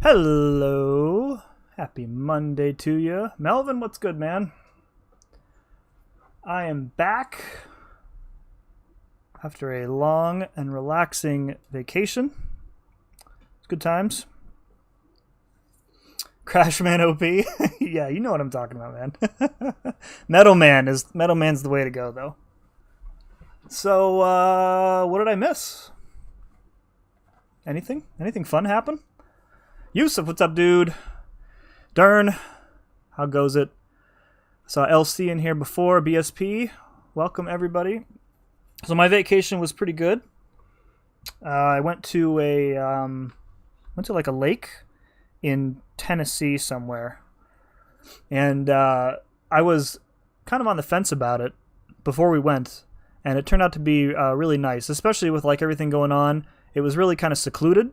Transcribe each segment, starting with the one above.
Hello. Happy Monday to you. Melvin, what's good, man? I am back after a long and relaxing vacation. Good times. Crashman OP. Yeah, you know what I'm talking about, man. Metal Man's the way to go, though. So, what did I miss? Anything fun happen? Yusuf, what's up, dude? Dern, how goes it? Saw LC in here before, BSP. Welcome, everybody. So my vacation was pretty good. I went to like a lake in Tennessee somewhere, and I was kind of on the fence about it before we went, and it turned out to be really nice, especially with like everything going on. It was really kind of secluded.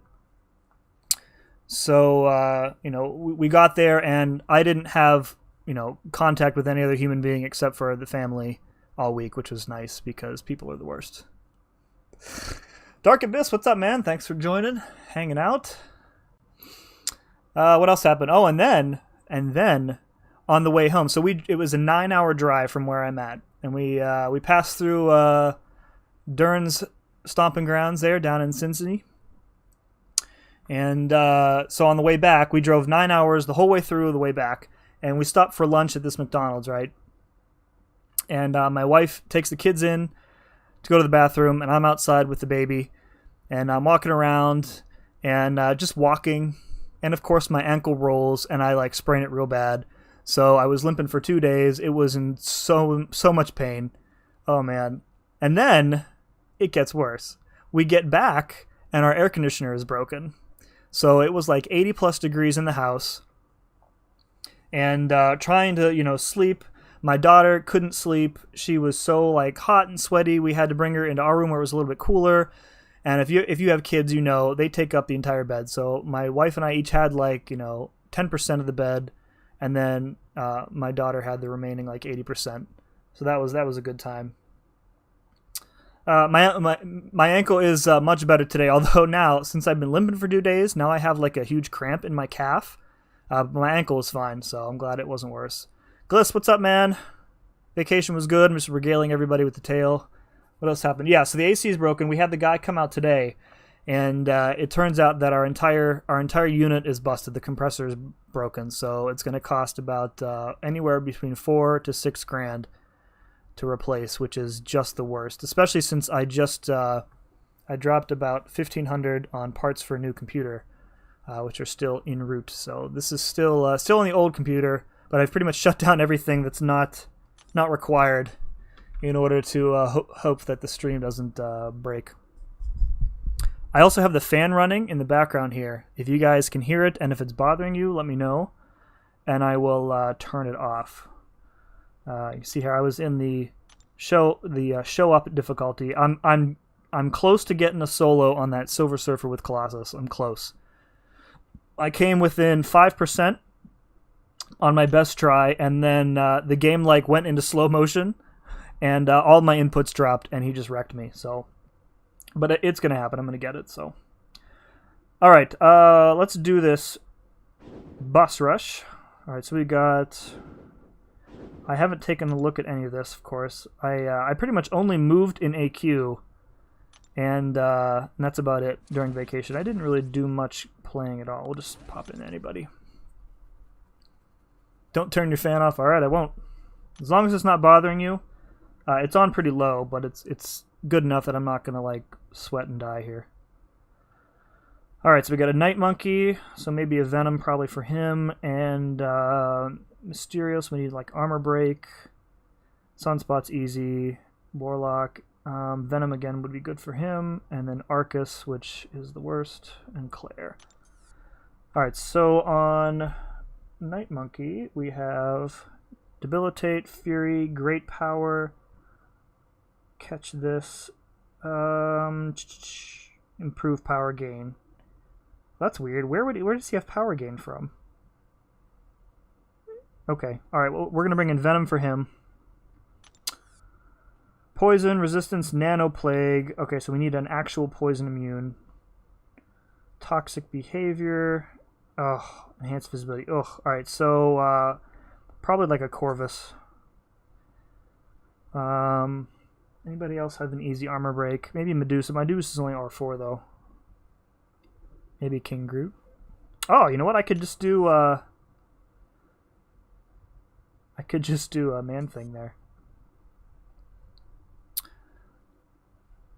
So, we got there, and I didn't have, contact with any other human being except for the family all week, which was nice because people are the worst. Dark Abyss, what's up, man? Thanks for joining, hanging out. What else happened? Oh, and then on the way home. So it was a 9-hour drive from where I'm at, and we passed through Dern's stomping grounds there down in Cincinnati. And so on the way back, we drove 9 hours the whole way through the way back, and we stopped for lunch at this McDonald's, right? And my wife takes the kids in to go to the bathroom, and I'm outside with the baby, and I'm walking around and just walking, and of course my ankle rolls, and I like sprain it real bad. So I was limping for 2 days. It was in so much pain. Oh man! And then it gets worse. We get back, and our air conditioner is broken. So it was like 80 plus degrees in the house, and trying to, sleep. My daughter couldn't sleep. She was so like hot and sweaty. We had to bring her into our room where it was a little bit cooler. And if you have kids, they take up the entire bed. So my wife and I each had like, 10% of the bed, and then my daughter had the remaining like 80%. So that was a good time. My ankle is much better today, although now, since I've been limping for 2 days, now I have like a huge cramp in my calf. My ankle is fine, so I'm glad it wasn't worse. Gliss, what's up, man? Vacation was good. I'm just regaling everybody with the tale. What else happened? Yeah, so the AC is broken. We had the guy come out today, and it turns out that our entire unit is busted. The compressor is broken, so it's going to cost about anywhere between $4,000 to $6,000 to replace, which is just the worst, especially since I dropped about $1,500 on parts for a new computer, which are still en route. So this is still on the old computer, but I've pretty much shut down everything that's not required in order to hope that the stream doesn't break. I also have the fan running in the background here. If you guys can hear it, and if it's bothering you, let me know, and I will turn it off. You see here, I was in the show up difficulty. I'm close to getting a solo on that Silver Surfer with Colossus. I'm close. I came within 5% on my best try, and then the game like went into slow motion, and all my inputs dropped, and he just wrecked me. So, but it's gonna happen. I'm gonna get it. So, all right, let's do this boss rush. All right, so we got. I haven't taken a look at any of this, of course. I pretty much only moved in AQ, and that's about it during vacation. I didn't really do much playing at all. We'll just pop in anybody. Don't turn your fan off. All right, I won't. As long as it's not bothering you. It's on pretty low, but it's good enough that I'm not going to like sweat and die here. All right, so we got a Night Monkey, so maybe a Venom probably for him, and Mysterio, so we need like Armor Break. Sunspot's easy. Warlock. Venom again would be good for him, and then Arcus, which is the worst, and Claire. Alright, so on Night Monkey, we have Debilitate, Fury, Great Power, Catch This, Improve Power Gain. That's weird. Where does he have power gain from? Okay, alright, well, we're going to bring in Venom for him. Poison, Resistance, Nano Plague. Okay, so we need an actual poison immune. Toxic Behavior. Oh, enhanced visibility. Ugh. Alright, so probably like a Corvus. Anybody else have an easy armor break? Maybe Medusa. Medusa is only R4 though. Maybe King Groot. Oh, you know what? I could just do a man thing there.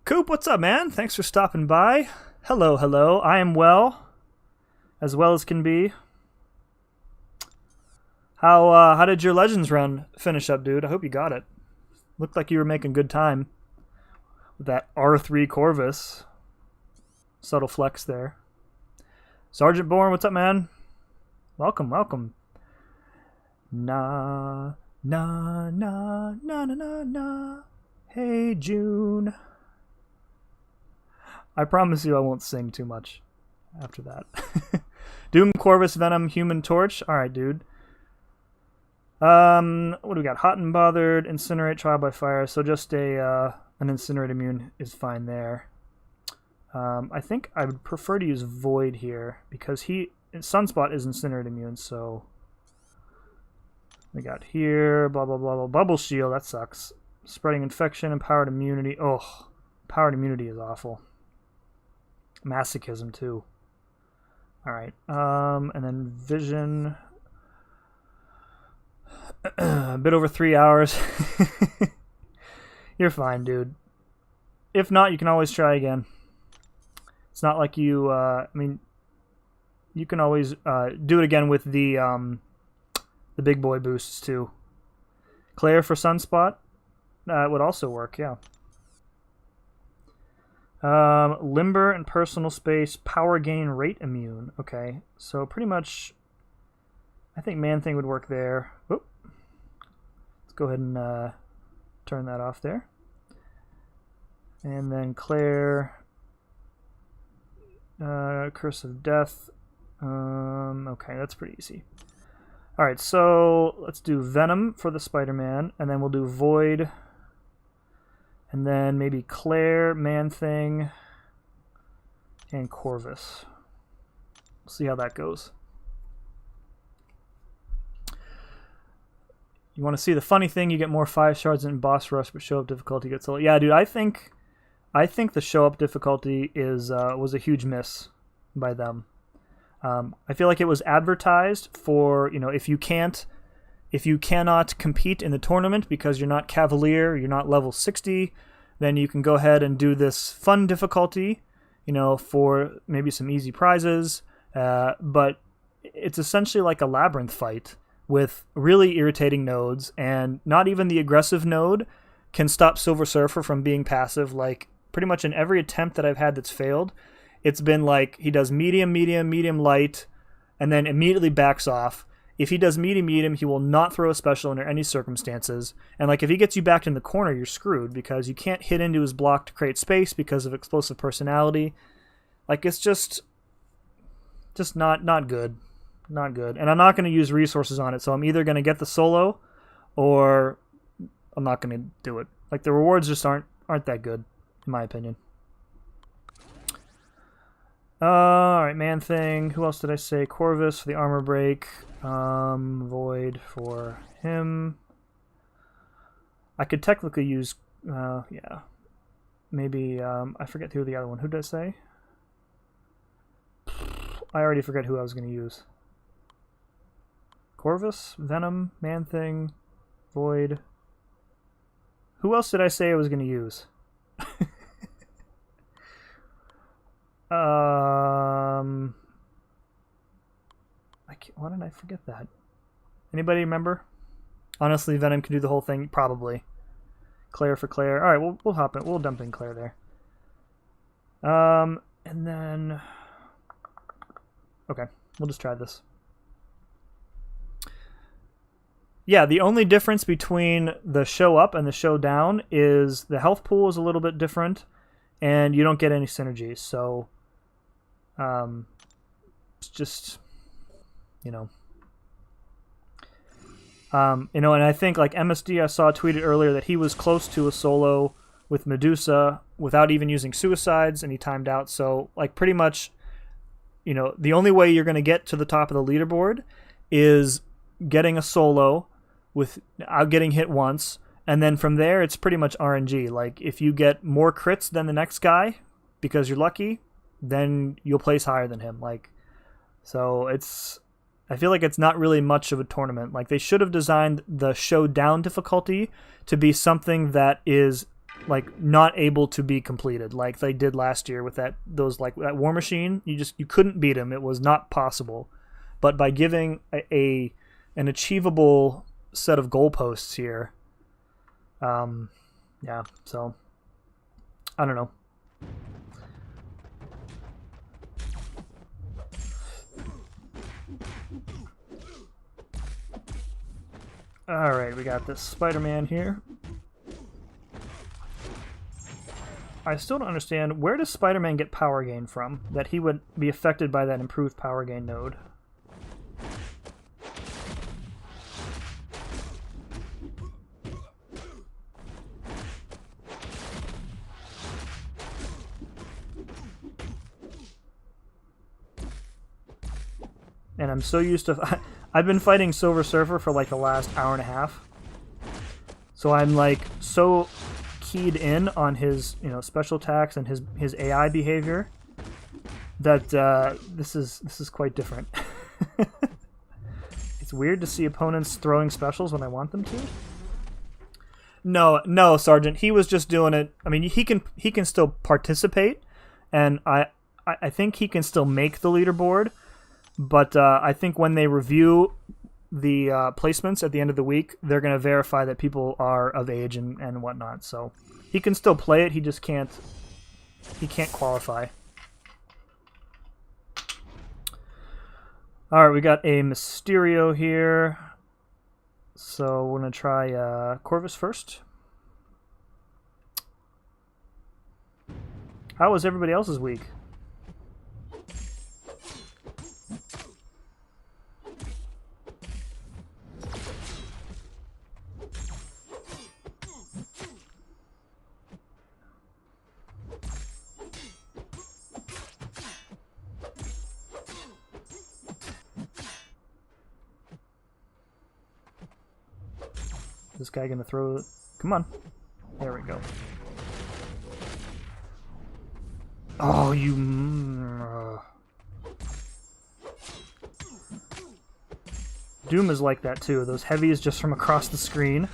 Coop, what's up, man? Thanks for stopping by. Hello, hello. I am well as can be. How did your Legends run finish up, dude? I hope you got it. Looked like you were making good time with that R3 Corvus. Subtle flex there. Sergeant Bourne, what's up, man? Welcome, welcome. Na, na, na, na, na, na, na. Hey, June. I promise you I won't sing too much after that. Doom, Corvus, Venom, Human Torch. Alright, dude. What do we got? Hot and Bothered, Incinerate, Trial by Fire. So just an Incinerate immune is fine there. I think I would prefer to use Void here because Sunspot is Incinerate immune, so we got here, blah, blah, blah, blah. Bubble Shield, that sucks. Spreading Infection, Empowered Immunity. Oh, Empowered Immunity is awful. Masochism, too. Alright, and then Vision. A bit over 3 hours. You're fine, dude. If not, you can always try again. It's not like you, I mean, you can always do it again with the big boy boosts, too. Claire for Sunspot. That would also work, yeah. Limber and Personal Space, Power Gain, Rate Immune. Okay, so pretty much, I think Man-Thing would work there. Oop. Let's go ahead and turn that off there. And then Claire, Curse of Death. Okay, that's pretty easy. Alright, so let's do Venom for the Spider-Man, and then we'll do Void. And then maybe Claire, Man-Thing, and Corvus. We'll see how that goes. You want to see the funny thing? You get more 5 shards in Boss Rush, but show up difficulty gets low. Yeah, dude, I think the show up difficulty was a huge miss by them. I feel like it was advertised for, you know, if you cannot compete in the tournament because you're not Cavalier, you're not level 60, then you can go ahead and do this fun difficulty, you know, for maybe some easy prizes. But it's essentially like a labyrinth fight with really irritating nodes, and not even the aggressive node can stop Silver Surfer from being passive. Like, pretty much in every attempt that I've had that's failed, it's been like he does medium, medium, medium, light, and then immediately backs off. If he does medium, medium, he will not throw a special under any circumstances. And like if he gets you back in the corner, you're screwed because you can't hit into his block to create space because of explosive personality. Like, it's just not good. Not good. And I'm not going to use resources on it, so I'm either going to get the solo or I'm not going to do it. Like, the rewards just aren't that good, in my opinion. Alright, Man-Thing. Who else did I say? Corvus for the armor break. Void for him. I could technically use, yeah. Maybe, I forget who the other one. Who did I say? I already forget who I was going to use. Corvus, Venom, Man-Thing, Void. Who else did I say I was going to use? Why did I forget that? Anybody remember? Honestly, Venom can do the whole thing, probably. Claire for Claire. All right, we'll hop in. We'll dump in Claire there. And then, okay, we'll just try this. Yeah, the only difference between the show up and the show down is the health pool is a little bit different, and you don't get any synergies. So, it's just, you know, and I think like MSD, I saw tweeted earlier that he was close to a solo with Medusa without even using suicides, and he timed out. So, like, pretty much you know, the only way you're going to get to the top of the leaderboard is getting a solo without getting hit once, and then from there it's pretty much RNG. Like if you get more crits than the next guy because you're lucky, then you'll place higher than him. Like, so I feel like it's not really much of a tournament. Like they should have designed the showdown difficulty to be something that is like not able to be completed, like they did last year with that War Machine. You couldn't beat him. It was not possible. But by giving an achievable set of goalposts here, yeah. So I don't know. All right, we got this Spider-Man here. I still don't understand, where does Spider-Man get power gain from, that he would be affected by that improved power gain node? And I'm so used to... I've been fighting Silver Surfer for like the last hour and a half. So I'm like so keyed in on his, you know, special attacks and his AI behavior that this is quite different. It's weird to see opponents throwing specials when I want them to. No, Sergeant. He was just doing it. I mean, he can still participate, and I think he can still make the leaderboard. But I think when they review the placements at the end of the week, they're going to verify that people are of age and whatnot. So he can still play it. He just can't. He can't qualify. All right, we got a Mysterio here. So we're going to try Corvus first. How was everybody else's week? This guy gonna throw it? Come on. There we go. Oh, you... Doom is like that too. Those heavies just from across the screen.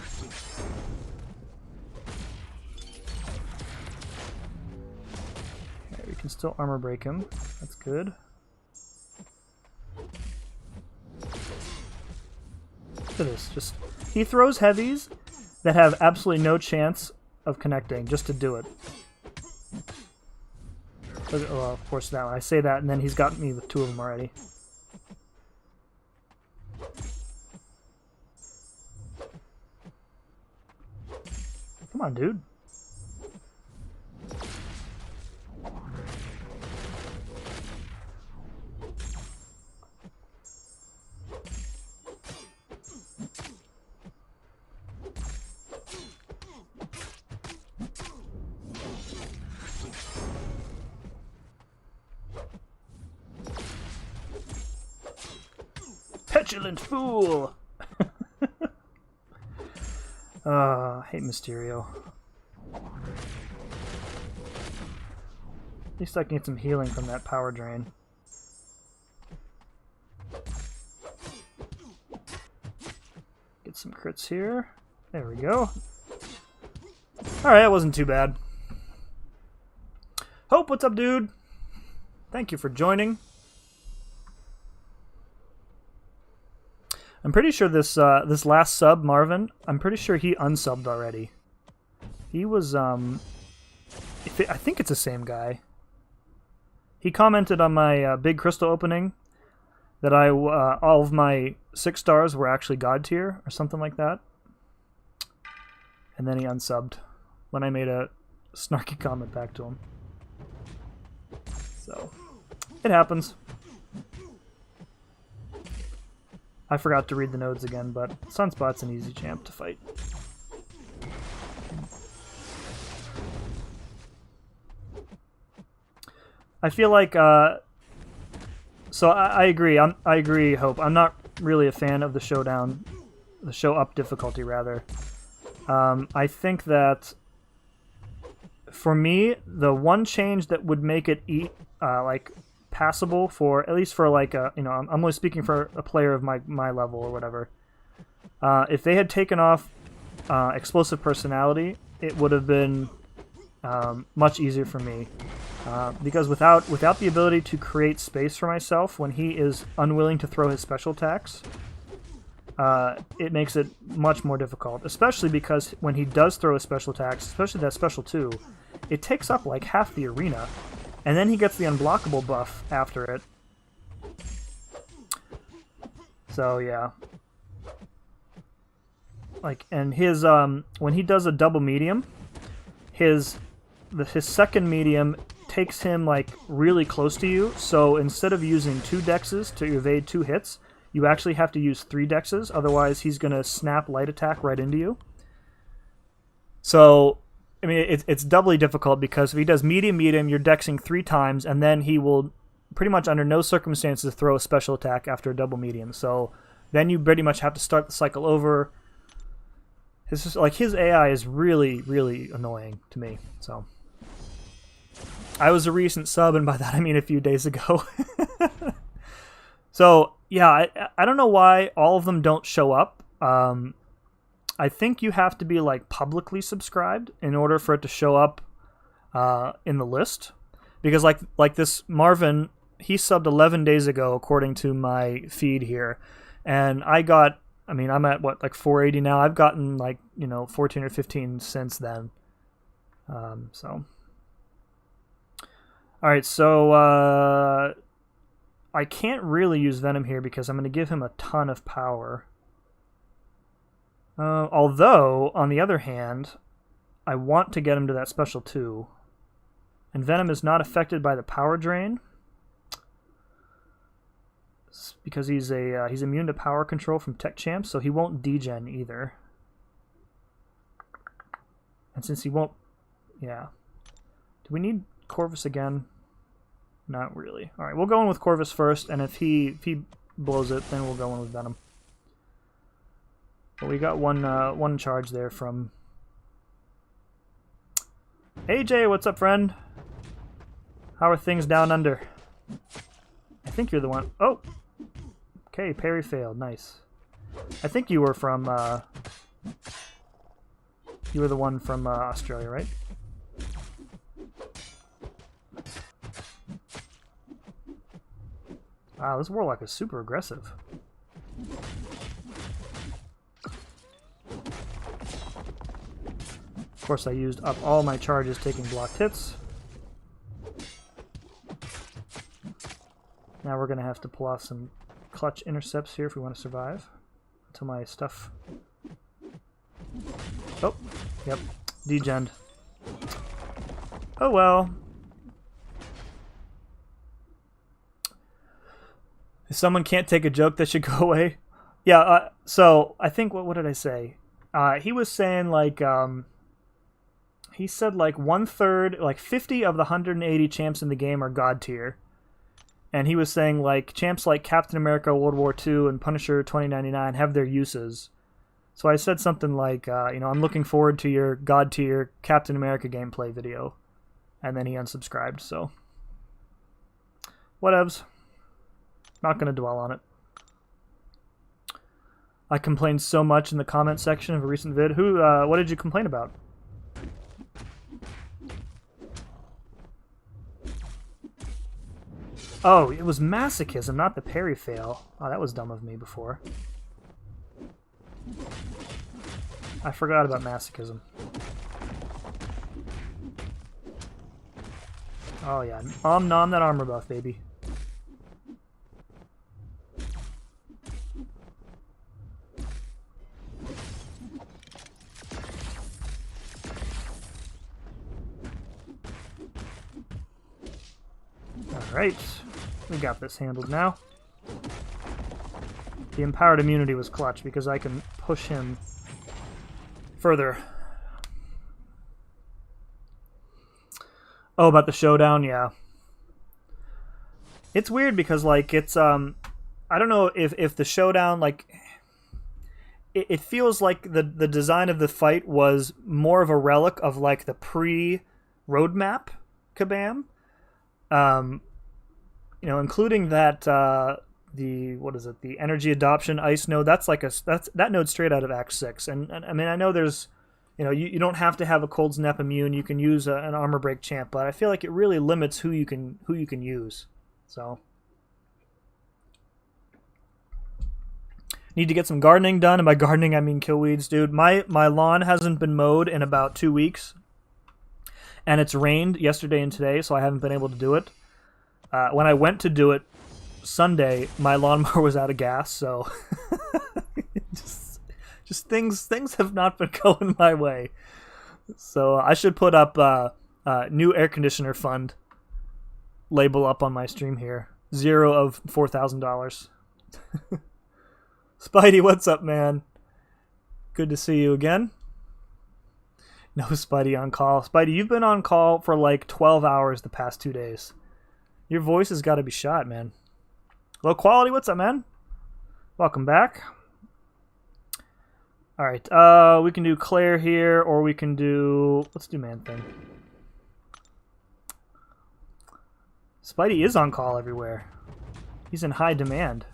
Okay, we can still armor break him. That's good. Look at this. Just... He throws heavies that have absolutely no chance of connecting just to do it. Well, of course now I say that and then he's got me with two of them already. Come on, dude. Petulant fool! I hate Mysterio. At least I can get some healing from that power drain. Get some crits here. There we go. Alright, that wasn't too bad. Hope, what's up, dude? Thank you for joining. I'm pretty sure this this last sub, Marvin, I'm pretty sure he unsubbed already. He was, I think it's the same guy. He commented on my big crystal opening that all of my 6 stars were actually God tier or something like that. And then he unsubbed when I made a snarky comment back to him. So, it happens. I forgot to read the nodes again, but Sunspot's an easy champ to fight. I feel like So I agree. I agree, Hope. I'm not really a fan of the showdown, the show up difficulty rather. I think that for me, the one change that would make it like passable for at least for like a, I'm only speaking for a player of my level or whatever. If they had taken off explosive personality, it would have been much easier for me. Because without the ability to create space for myself when he is unwilling to throw his special attacks, it makes it much more difficult. Especially because when he does throw his special attacks, especially that special 2, it takes up like half the arena. And then he gets the unblockable buff after it. So yeah. Like, and his when he does a double medium, his second medium takes him like really close to you, so instead of using 2 dexes to evade 2 hits, you actually have to use 3 dexes, otherwise he's going to snap light attack right into you. So, I mean, it's doubly difficult because if he does medium, you're dexing 3 times, and then he will pretty much under no circumstances throw a special attack after a double medium. So then you pretty much have to start the cycle over. It's just, like, his AI is really, really annoying to me, so... I was a recent sub, and by that I mean a few days ago. So, yeah, I don't know why all of them don't show up. I think you have to be, like, publicly subscribed in order for it to show up in the list. Because, like this Marvin, he subbed 11 days ago, according to my feed here. And I'm at, what, like 480 now? I've gotten, like, 14 or 15 since then. So... Alright, so I can't really use Venom here because I'm going to give him a ton of power. Although, on the other hand, I want to get him to that special 2. And Venom is not affected by the power drain. Because he's immune to power control from Tech Champ, so he won't degen either. And since he won't... Yeah. Do we need Corvus again? Not really. Alright, we'll go in with Corvus first, and if he blows it, then we'll go in with Venom. But we got one charge there from... AJ, what's up, friend? How are things down under? I think you're the one... Oh! Okay, parry failed. Nice. I think you were from... You were the one from Australia, right? Wow, this Warlock is super aggressive. Of course, I used up all my charges taking blocked hits. Now we're going to have to pull off some clutch intercepts here if we want to survive. Until my stuff... Oh, yep, degened. Oh well. If someone can't take a joke, they should go away. Yeah, so I think, what did I say? He was saying, like, he said, like, 1/3, like, 50 of the 180 champs in the game are God tier. And he was saying, like, champs like Captain America World War II and Punisher 2099 have their uses. So I said something like, I'm looking forward to your God tier Captain America gameplay video. And then he unsubscribed, so. Whatevs. Not going to dwell on it. I complained so much in the comment section of a recent vid. What did you complain about? Oh, it was masochism, not the parry fail. Oh, that was dumb of me before. I forgot about masochism. Oh yeah, nom that armor buff, baby. Alright, we got this handled now. The empowered immunity was clutch because I can push him further. Oh, about the showdown? Yeah. It's weird because like it's I don't know if the showdown like it feels like the design of the fight was more of a relic of like the pre roadmap Kabam. Um, including that the what is it? The energy adoption ice node. That's like that node straight out of Act 6. And I mean I know there's you don't have to have a cold snap immune. You can use an armor break champ, but I feel like it really limits who you can use. So need to get some gardening done, and by gardening I mean kill weeds, dude. My lawn hasn't been mowed in about 2 weeks, and it's rained yesterday and today, so I haven't been able to do it. When I went to do it Sunday, my lawnmower was out of gas, so just things have not been going my way. So I should put up new air conditioner fund label up on my stream here. 0 of $4,000. Spidey, what's up, man? Good to see you again. No Spidey on call. Spidey, you've been on call for like 12 hours the past 2 days. Your voice has got to be shot, man. Low quality, what's up, man? Welcome back. All right, we can do Claire here, or we can do... Let's do Man Thing. Spidey is on call everywhere. He's in high demand.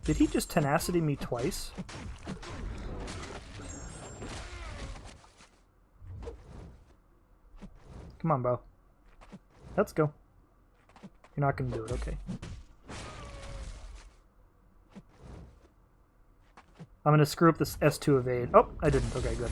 Did he just tenacity me twice? Come on, bro. Let's go. You're not going to do it, okay. I'm going to screw up this S2 evade. Oh, I didn't. Okay, good.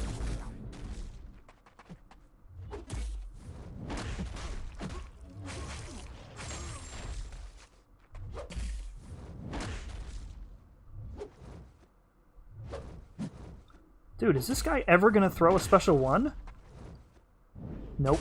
Dude, is this guy ever going to throw a special one? Nope.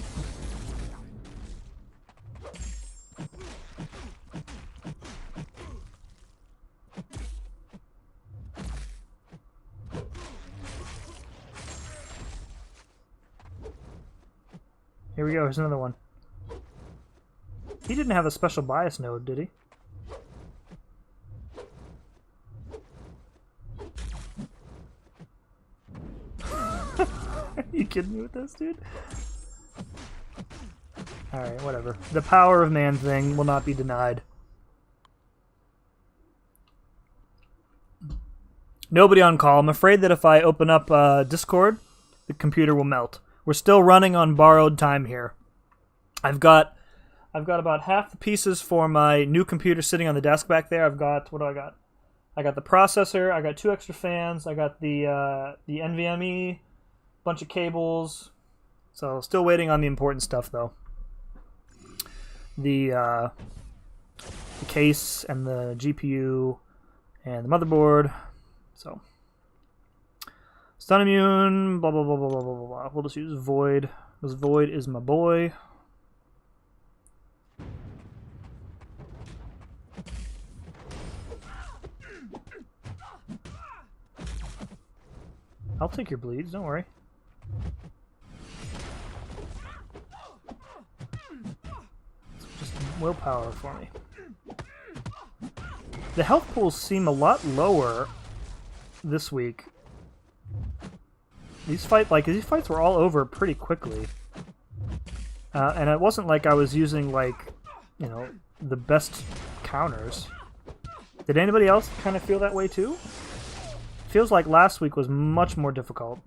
Here we go, here's another one. He didn't have a special bias node, did he? Are you kidding me with this, dude? Alright, whatever. The power of Man Thing will not be denied. Nobody on call. I'm afraid that if I open up Discord, the computer will melt. We're still running on borrowed time here. I've got about half the pieces for my new computer sitting on the desk back there. I've got, what do I got? I got the processor, I got 2 extra fans, I got the NVMe, bunch of cables. So still waiting on the important stuff though. The case and the GPU and the motherboard. So stun immune, blah blah blah blah blah blah blah. We'll just use Void, because Void is my boy. I'll take your bleeds, don't worry. Just willpower for me. The health pools seem a lot lower this week. These fights were all over pretty quickly. And it wasn't like I was using, like, you know, the best counters. Did anybody else kind of feel that way too? Feels like last week was much more difficult.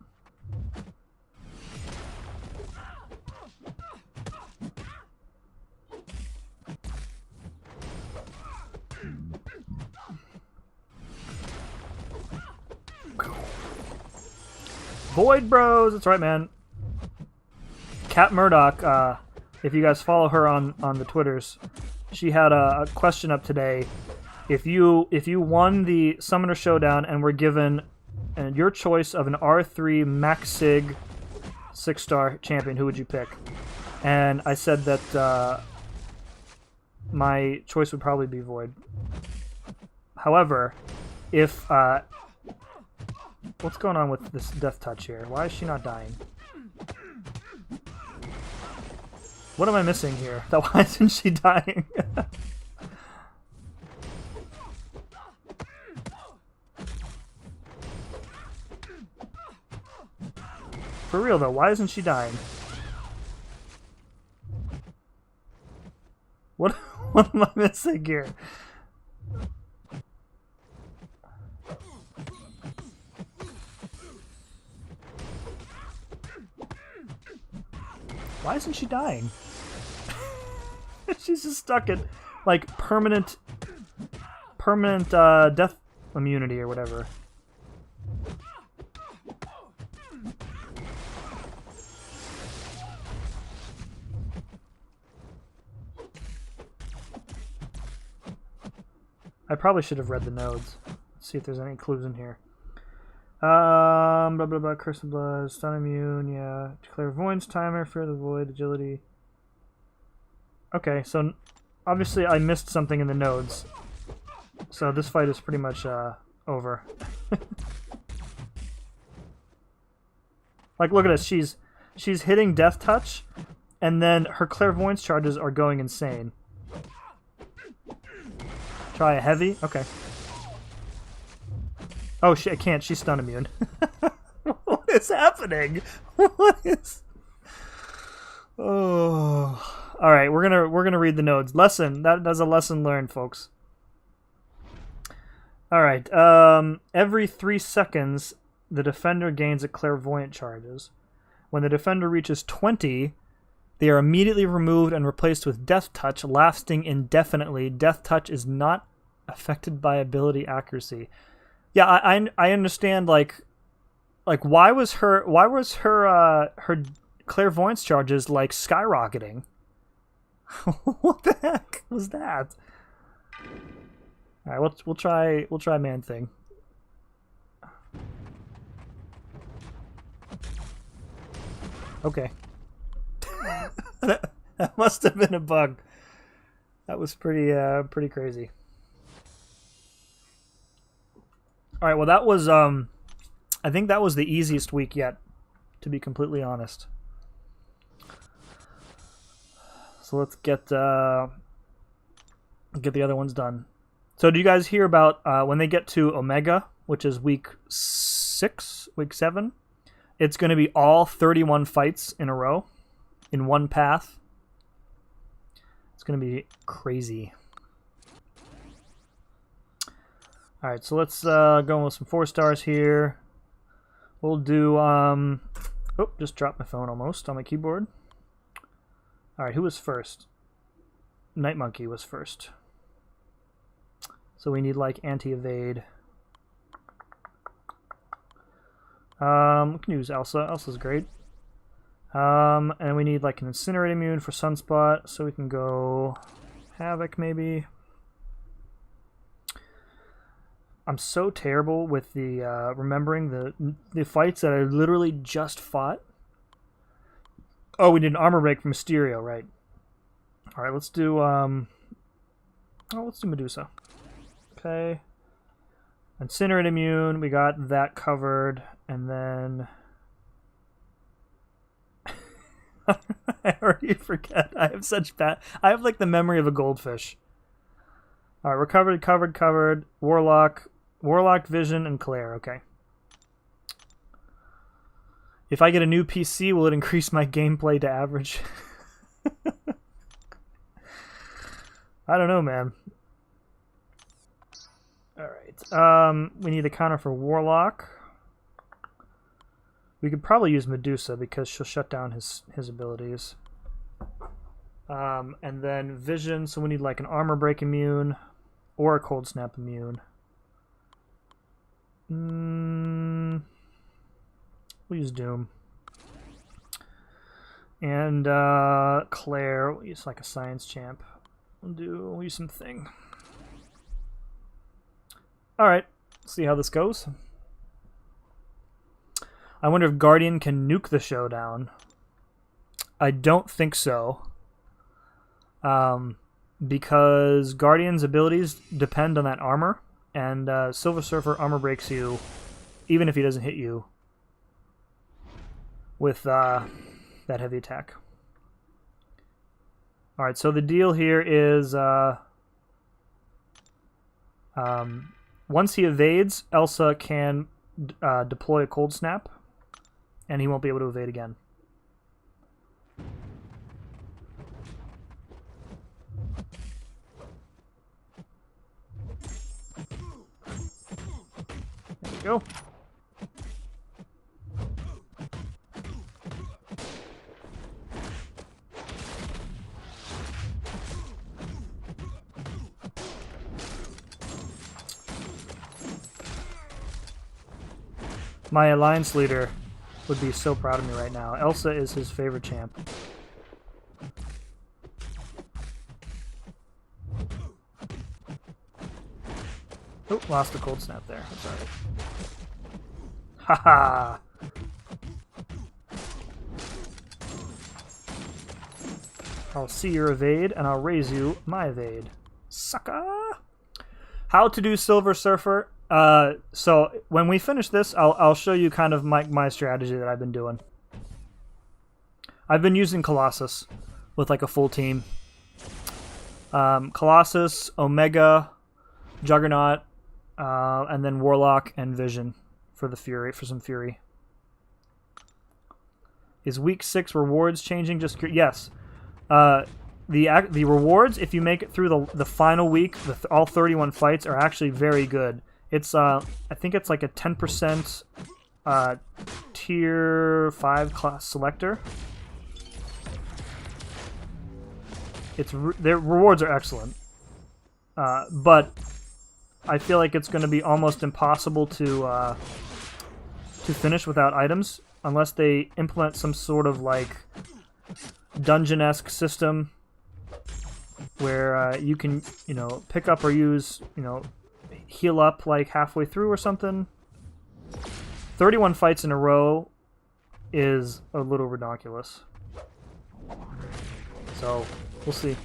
Void Bros, that's right, man. Kat Murdoch, if you guys follow her on the Twitters, she had a question up today. If you won the Summoner Showdown and were given your choice of an R3 Max Sig 6-star champion, who would you pick? And I said that my choice would probably be Void. However, if what's going on with this death touch here? Why is she not dying? What am I missing here? Why isn't she dying? For real though, why isn't she dying? What am I missing here? Why isn't she dying? She's just stuck in like permanent death immunity or whatever. I probably should have read the nodes. Let's see if there's any clues in here. Blah blah blah. Curse of blood, stun immune, yeah. Clairvoyance timer, fear of the void, agility. Okay, so obviously I missed something in the nodes. So this fight is pretty much over. Like, look at this. She's hitting death touch, and then her clairvoyance charges are going insane. Try a heavy. Okay. Oh shit! I can't. She's stun immune. What is happening? What is? Oh. All right. We're gonna read the nodes. Lesson. That's a lesson learned, folks. All right. Every 3 seconds, the defender gains a clairvoyant charges. When the defender reaches 20, they are immediately removed and replaced with death touch, lasting indefinitely. Death touch is not affected by ability accuracy. Yeah, I understand. Like why was her her clairvoyance charges like skyrocketing? What the heck was that? All right, we'll try Man Thing. Okay. That must have been a bug. That was pretty crazy. All right, well that was I think that was the easiest week yet, to be completely honest. So let's get the other ones done. So do you guys hear about when they get to Omega, which is week 7? It's going to be all 31 fights in a row in one path. It's going to be crazy. All right, so let's go with some 4 stars here. We'll do oh, just dropped my phone almost on my keyboard. All right, who was first? Night Monkey was first. So we need like anti-evade. We can use Elsa. Elsa's great. And we need like an Incinerate immune for Sunspot, so we can go Havoc maybe. I'm so terrible with the remembering the fights that I literally just fought. Oh, we did an armor break for Mysterio, right? All right, let's do let's do Medusa. Okay. Incinerate immune, we got that covered, and then I already forget. I have like the memory of a goldfish. All right, we're covered. Warlock, Vision, and Claire. Okay. If I get a new PC, will it increase my gameplay to average? I don't know, man. All right. We need a counter for Warlock. We could probably use Medusa because she'll shut down his abilities. And then Vision, so we need like an armor break immune or a cold snap immune. We'll use Doom. And Claire, we'll use like a science champ. We'll use something. Alright, see how this goes. I wonder if Guardian can nuke the showdown. I don't think so. Because Guardian's abilities depend on that armor, and Silver Surfer armor breaks you even if he doesn't hit you with that heavy attack. Alright, so the deal here is once he evades, Elsa can deploy a cold snap, and he won't be able to evade again. There we go. My alliance leader would be so proud of me right now. Elsa is his favorite champ. Oh, lost the cold snap there. That's alright. Haha! I'll see your evade, and I'll raise you my evade. Sucker! How to do Silver Surfer. So when we finish this, I'll show you kind of my strategy that I've been doing. I've been using Colossus with like a full team. Colossus, Omega, Juggernaut, and then Warlock and Vision for the Fury, for some Fury. Is week 6 rewards changing? Just yes. The rewards, if you make it through the final week, all 31 fights are actually very good. It's I think it's like a 10% tier 5 class selector. Their rewards are excellent, but I feel like it's going to be almost impossible to finish without items unless they implement some sort of like dungeon-esque system where you can, pick up or use, heal up like halfway through or something. 31 fights in a row is a little ridiculous. So, we'll see.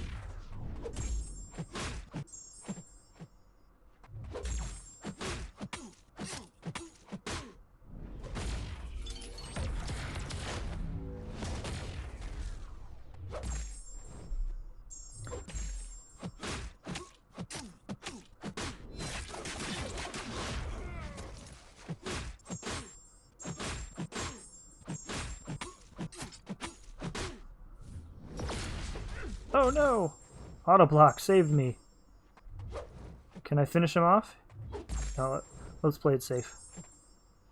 Oh no! Auto block saved me. Can I finish him off? No, let's play it safe.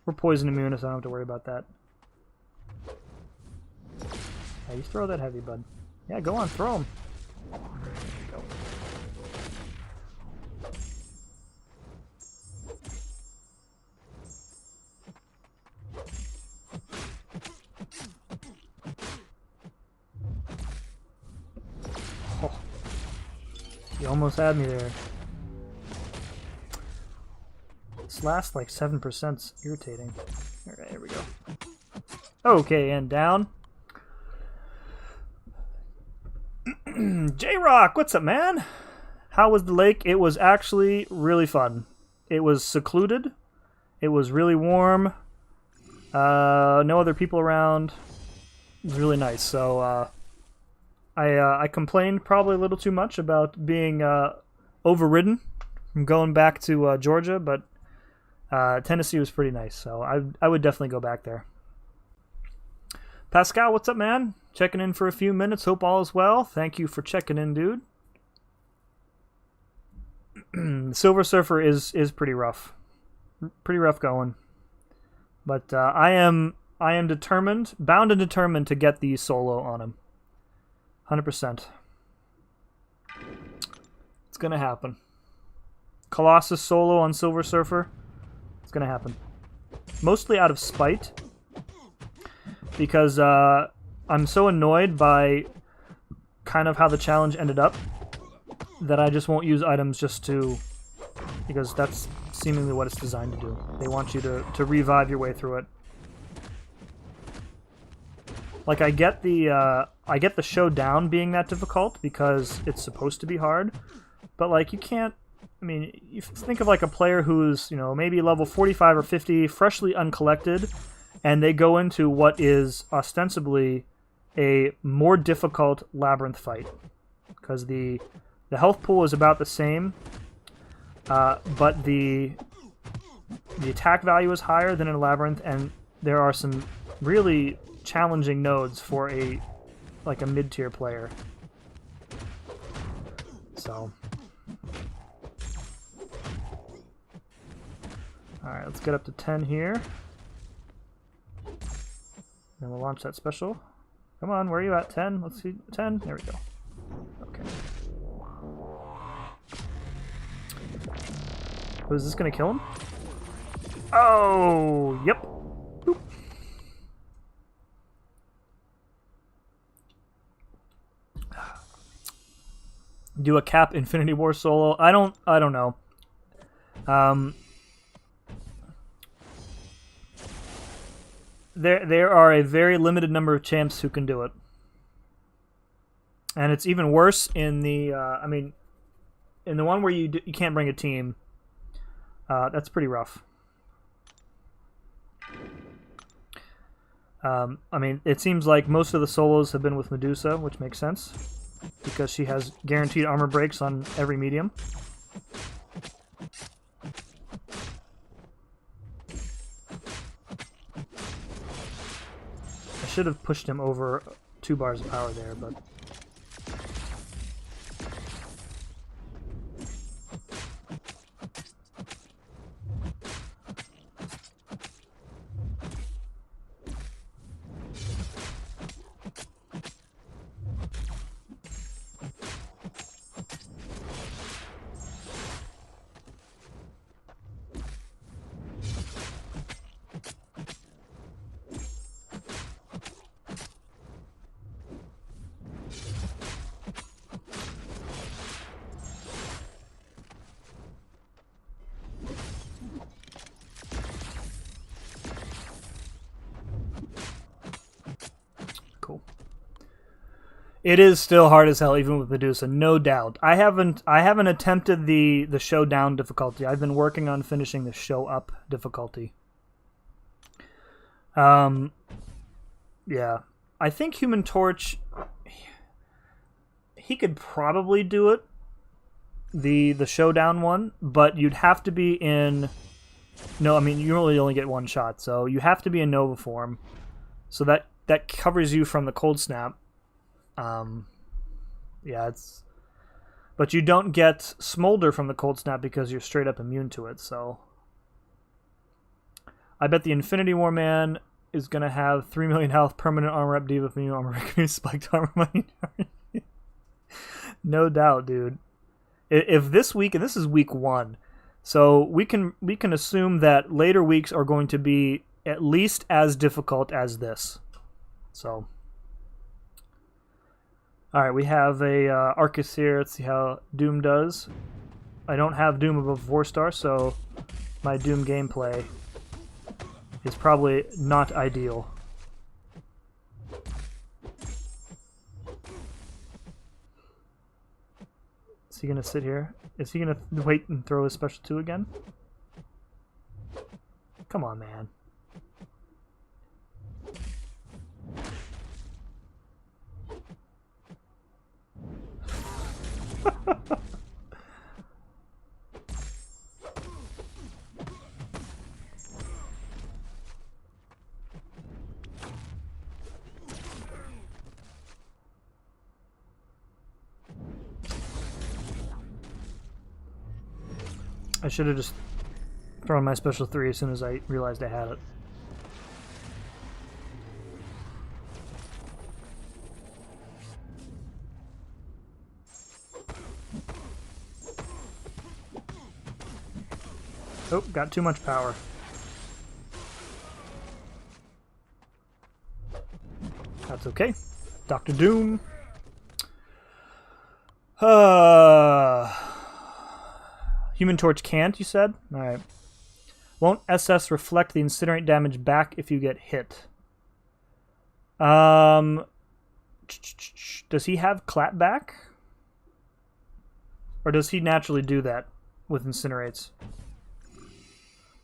We're poison immune, so I don't have to worry about that. Yeah, you throw that heavy, bud. Yeah, go on, throw him. There you go. You almost had me there. This last like 7% is irritating. Alright, here we go. Okay, and down. J-Rock, what's up, man? How was the lake? It was actually really fun. It was secluded. It was really warm. No other people around. It was really nice. So, I complained probably a little too much about being overridden from going back to Georgia, but Tennessee was pretty nice, so I would definitely go back there. Pascal, what's up, man? Checking in for a few minutes. Hope all is well. Thank you for checking in, dude. Silver Surfer is pretty rough. Pretty rough going. But I am determined, bound and determined to get the solo on him. 100%. It's gonna happen. Colossus solo on Silver Surfer. It's gonna happen. Mostly out of spite. Because I'm so annoyed by kind of how the challenge ended up that I just won't use items just to... Because that's seemingly what it's designed to do. They want you to revive your way through it. Like, I get the showdown being that difficult because it's supposed to be hard, but like you can't. I mean, you think of like a player who's maybe level 45 or 50, freshly uncollected, and they go into what is ostensibly a more difficult labyrinth fight. because the health pool is about the same, but the attack value is higher than in Labyrinth, and there are some really challenging nodes for a mid-tier player. So, all right, let's get up to 10 here. Then we'll launch that special. Come on, where are you at? 10? Let's see. 10? There we go. Okay. Oh, is this going to kill him? Oh, yep. Boop. Do a cap Infinity War solo? I don't know. There are a very limited number of champs who can do it. And it's even worse in the in the one where you can't bring a team. That's pretty rough. It seems like most of the solos have been with Medusa, which makes sense, because she has guaranteed armor breaks on every medium. I should have pushed him over 2 bars of power there, but... Cool. It is still hard as hell, even with Medusa, no doubt. I haven't attempted the show down difficulty. I've been working on finishing the show up difficulty. Yeah, I think Human Torch, he could probably do it, the showdown one, but you'd have to be in. No, I mean you really only get one shot, so you have to be in Nova form, so that covers you from the cold snap. Yeah, but you don't get Smolder from the cold snap because you're straight up immune to it. So I bet the Infinity War man is gonna have 3 million health, permanent armor up, diva immune armor, spiked armor. No doubt, dude. If this week, and this is week 1, so we can assume that later weeks are going to be at least as difficult as this. So, all right, we have a Arcus here. Let's see how Doom does. I don't have Doom above 4-star, so my Doom gameplay is probably not ideal. Is he gonna sit here? Is he gonna wait and throw his special 2 again? Come on, man. I should have just thrown my special 3 as soon as I realized I had it. Oh, got too much power. That's okay. Dr. Doom. Human Torch can't, you said? Alright. Won't SS reflect the incinerate damage back if you get hit? Does he have clapback? Or does he naturally do that with incinerates?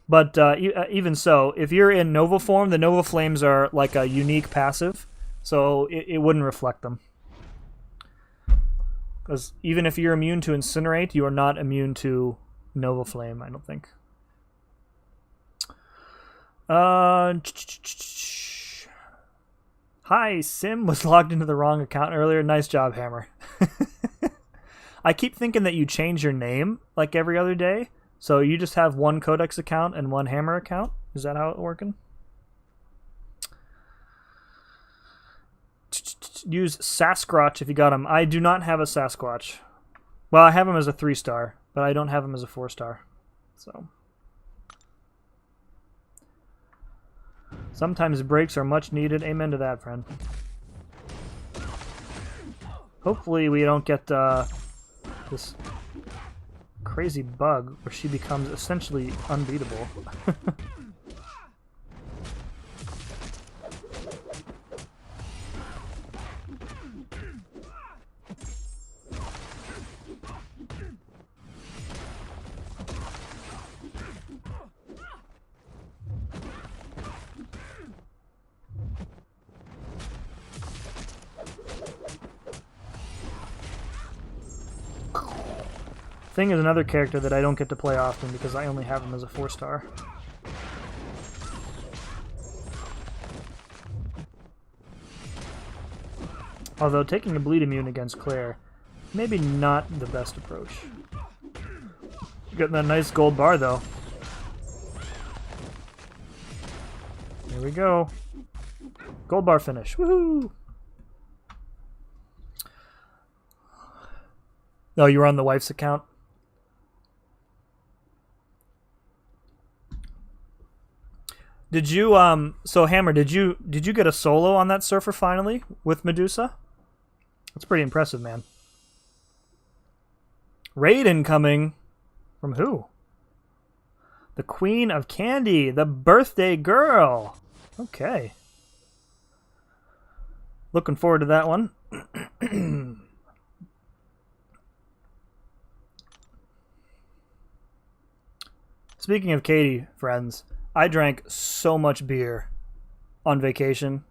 But even so, if you're in Nova form, the Nova Flames are like a unique passive, so it wouldn't reflect them. Because even if you're immune to Incinerate, you are not immune to Nova Flame, I don't think. Hi, Sim was logged into the wrong account earlier. Nice job, Hammer. I keep thinking that you change your name like every other day. So you just have one Codex account and one Hammer account? Is that how it's working? Use Sasquatch if you got him. I do not have a Sasquatch. Well, I have him as a 3-star, but I don't have him as a 4-star. So sometimes breaks are much needed. Amen to that, friend. Hopefully we don't get this crazy bug where she becomes essentially unbeatable. Thing is another character that I don't get to play often because I only have him as a 4-star. Although taking a bleed immune against Claire, maybe not the best approach. Getting that nice gold bar though. Here we go. Gold bar finish. Woohoo! Oh, you were on the wife's account? Did you so Hammer, did you get a solo on that surfer finally with Medusa? That's pretty impressive, man. Raid incoming from who? The Queen of Candy, the birthday girl. Okay. Looking forward to that one. Speaking of Katie, friends, I drank so much beer on vacation.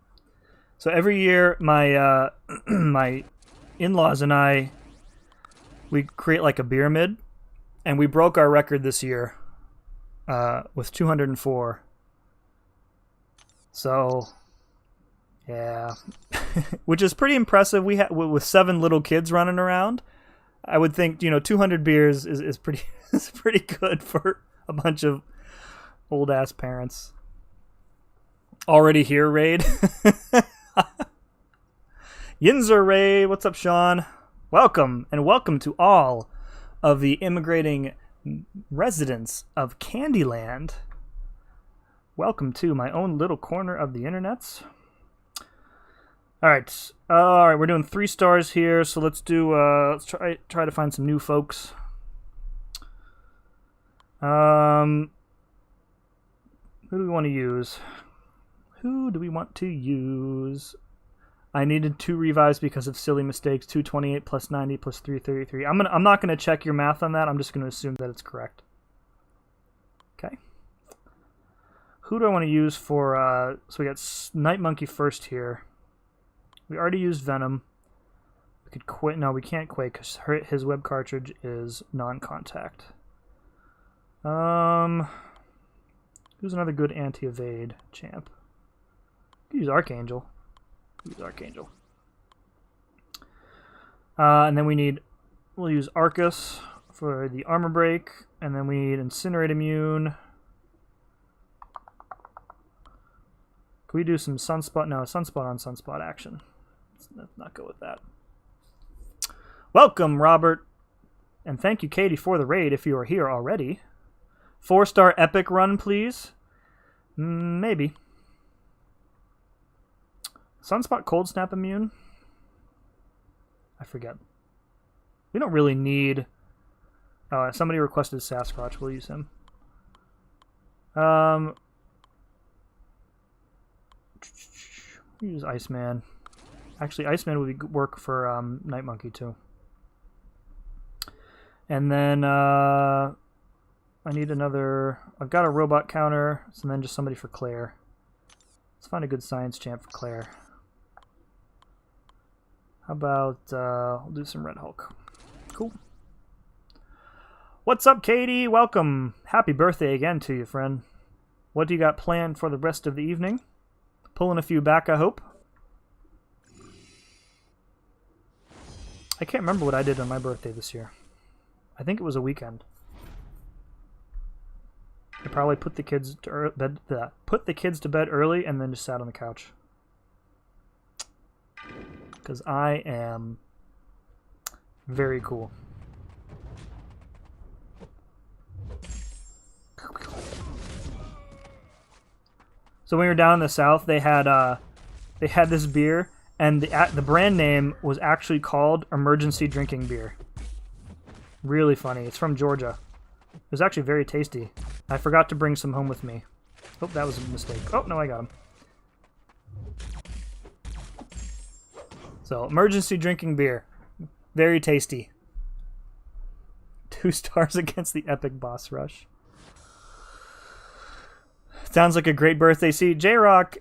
So every year, my my in-laws and I, we create like a beer mid, and we broke our record this year with 204. So, yeah, which is pretty impressive. We had with 7 little kids running around. I would think 200 beers is pretty is pretty good for a bunch of old ass parents. Already here, Raid. Yinzer Raid, what's up, Sean? Welcome, and welcome to all of the immigrating residents of Candyland. Welcome to my own little corner of the internets. Alright, we're doing 3 stars here, so let's do let's try to find some new folks. Who do we want to use? Who do we want to use? I needed 2 revives because of silly mistakes. 228 plus 90 plus 333. I'm not gonna check your math on that. I'm just gonna assume that it's correct. Okay. Who do I want to use for? So we got Night Monkey first here. We already used Venom. We could quit. No, we can't quit because his web cartridge is non-contact. Who's another good anti-evade champ? Use Archangel. Use Archangel. And then we'll use Arcus for the armor break, and then we need Incinerate immune. Can we do some Sunspot? No, Sunspot on Sunspot action. Let's not go with that. Welcome, Robert. And thank you, Katie, for the raid if you are here already. 4-star epic run, please. Maybe. Sunspot Cold Snap immune? I forget. We don't really need... Oh, somebody requested Sasquatch. We'll use him. Use Iceman. Actually, Iceman would work for Night Monkey, too. And then... I need another... I've got a robot counter, so then just somebody for Claire. Let's find a good science champ for Claire. How about... we'll do some Red Hulk. Cool. What's up, Katie? Welcome. Happy birthday again to you, friend. What do you got planned for the rest of the evening? Pulling a few back, I hope. I can't remember what I did on my birthday this year. I think it was a weekend. I probably put the kids to bed early and then just sat on the couch. Because I am very cool. So when we were down in the South, they had this beer, and the brand name was actually called Emergency Drinking Beer. Really funny. It's from Georgia. It was actually very tasty. I forgot to bring some home with me. Oh, that was a mistake. Oh, no, I got them. So, Emergency Drinking Beer. Very tasty. 2 stars against the epic boss rush. Sounds like a great birthday. See, J-Rock,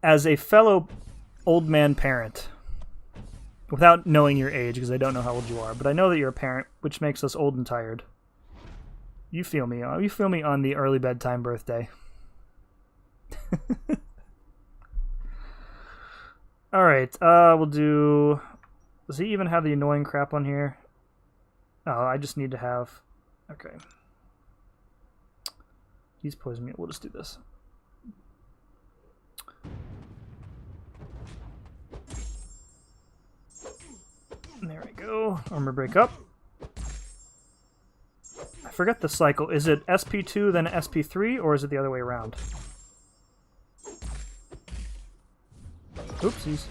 as a fellow old man parent, without knowing your age, because I don't know how old you are, but I know that you're a parent, which makes us old and tired. You feel me. You feel me on the early bedtime birthday. Alright, we'll do... Does he even have the annoying crap on here? Oh, I just need to have... Okay. He's poisoning me. We'll just do this. There we go. Armor break up. I forget the cycle. Is it SP2 then SP3, or is it the other way around? Oopsies.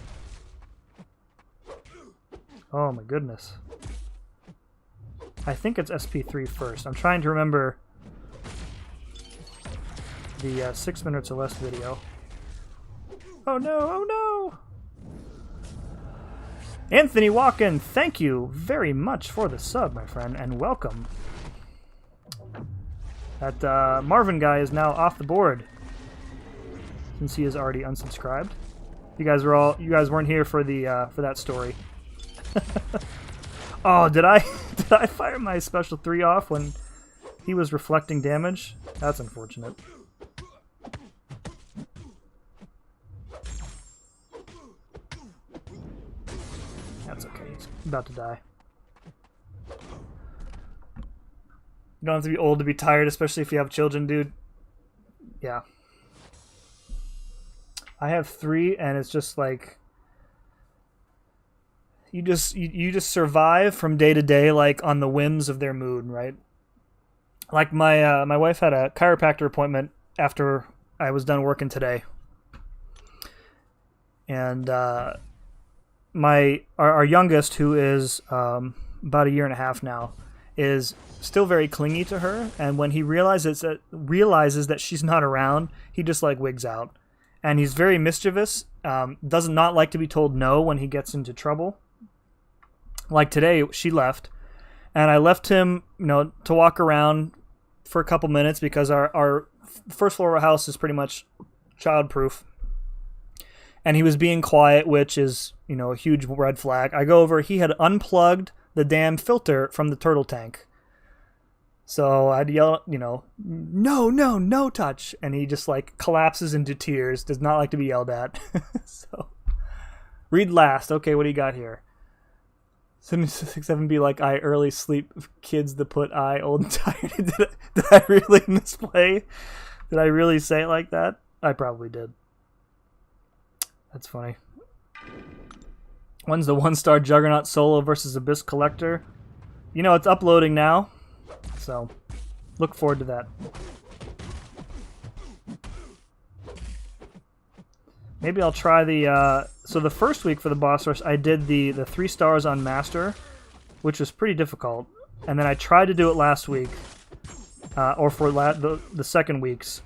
Oh my goodness. I think it's SP3 first. I'm trying to remember the 6 minutes or less video. Oh no, oh no! Anthony Walken, thank you very much for the sub, my friend, and welcome. That Marvin guy is now off the board, since he is already unsubscribed. You guys weren't here for the for that story. Oh, did I fire my special 3 off when he was reflecting damage? That's unfortunate. That's okay. He's about to die. You don't have to be old to be tired, especially if you have children, dude. Yeah. I have 3, and it's just like you just survive from day to day, like on the whims of their mood, right? Like my wife had a chiropractor appointment after I was done working today, and our youngest, who is about 1.5 years now, is still very clingy to her, and when he realizes that she's not around, he just like wigs out. And he's very mischievous, does not like to be told no when he gets into trouble. Like today, she left, and I left him, to walk around for a couple minutes because our first floor of our house is pretty much child-proof. And he was being quiet, which is, a huge red flag. I go over, he had unplugged the damn filter from the turtle tank. So I'd yell, no touch. And he just like collapses into tears, does not like to be yelled at. So read last. Okay, what do you got here? 767 be like, I early sleep kids that put I old and tired. Did I really misplay? Did I really say it like that? I probably did. That's funny. When's the 1-star Juggernaut solo versus Abyss Collector? It's uploading now. So, look forward to that. Maybe I'll try the... So the first week for the boss rush, I did the 3 stars on Master, which was pretty difficult. And then I tried to do it last week, or for the second weeks.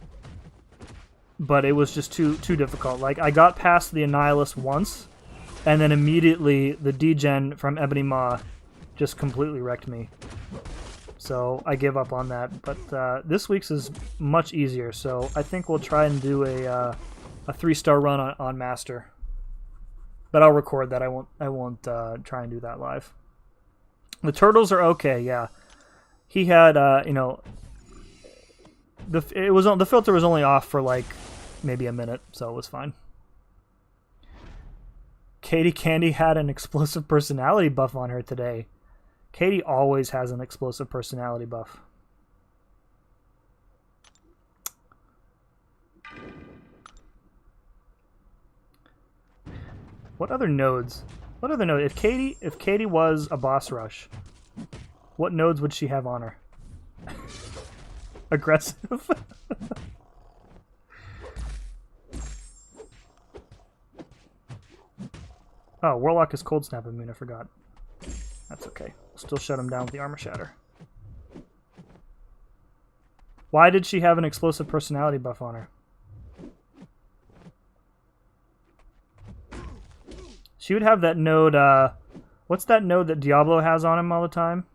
But it was just too difficult. Like, I got past the Annihilus once, and then immediately the degen from Ebony Maw just completely wrecked me. So I gave up on that, but this week's is much easier. So I think we'll try and do a 3-star run on Master, but I'll record that. I won't try and do that live. The turtles are okay, yeah. He had, you know, the filter was only off for like maybe a minute, so it was fine. Katie Candy had an explosive personality buff on her today. Katie always has an explosive personality buff. What other nodes? What other node? If Katie was a boss rush, what nodes would she have on her? Aggressive. Oh, Warlock is Cold Snap immune, I forgot. That's okay. We'll still shut him down with the Armor Shatter. Why did she have an explosive personality buff on her? She would have that node, what's that node that Diablo has on him all the time?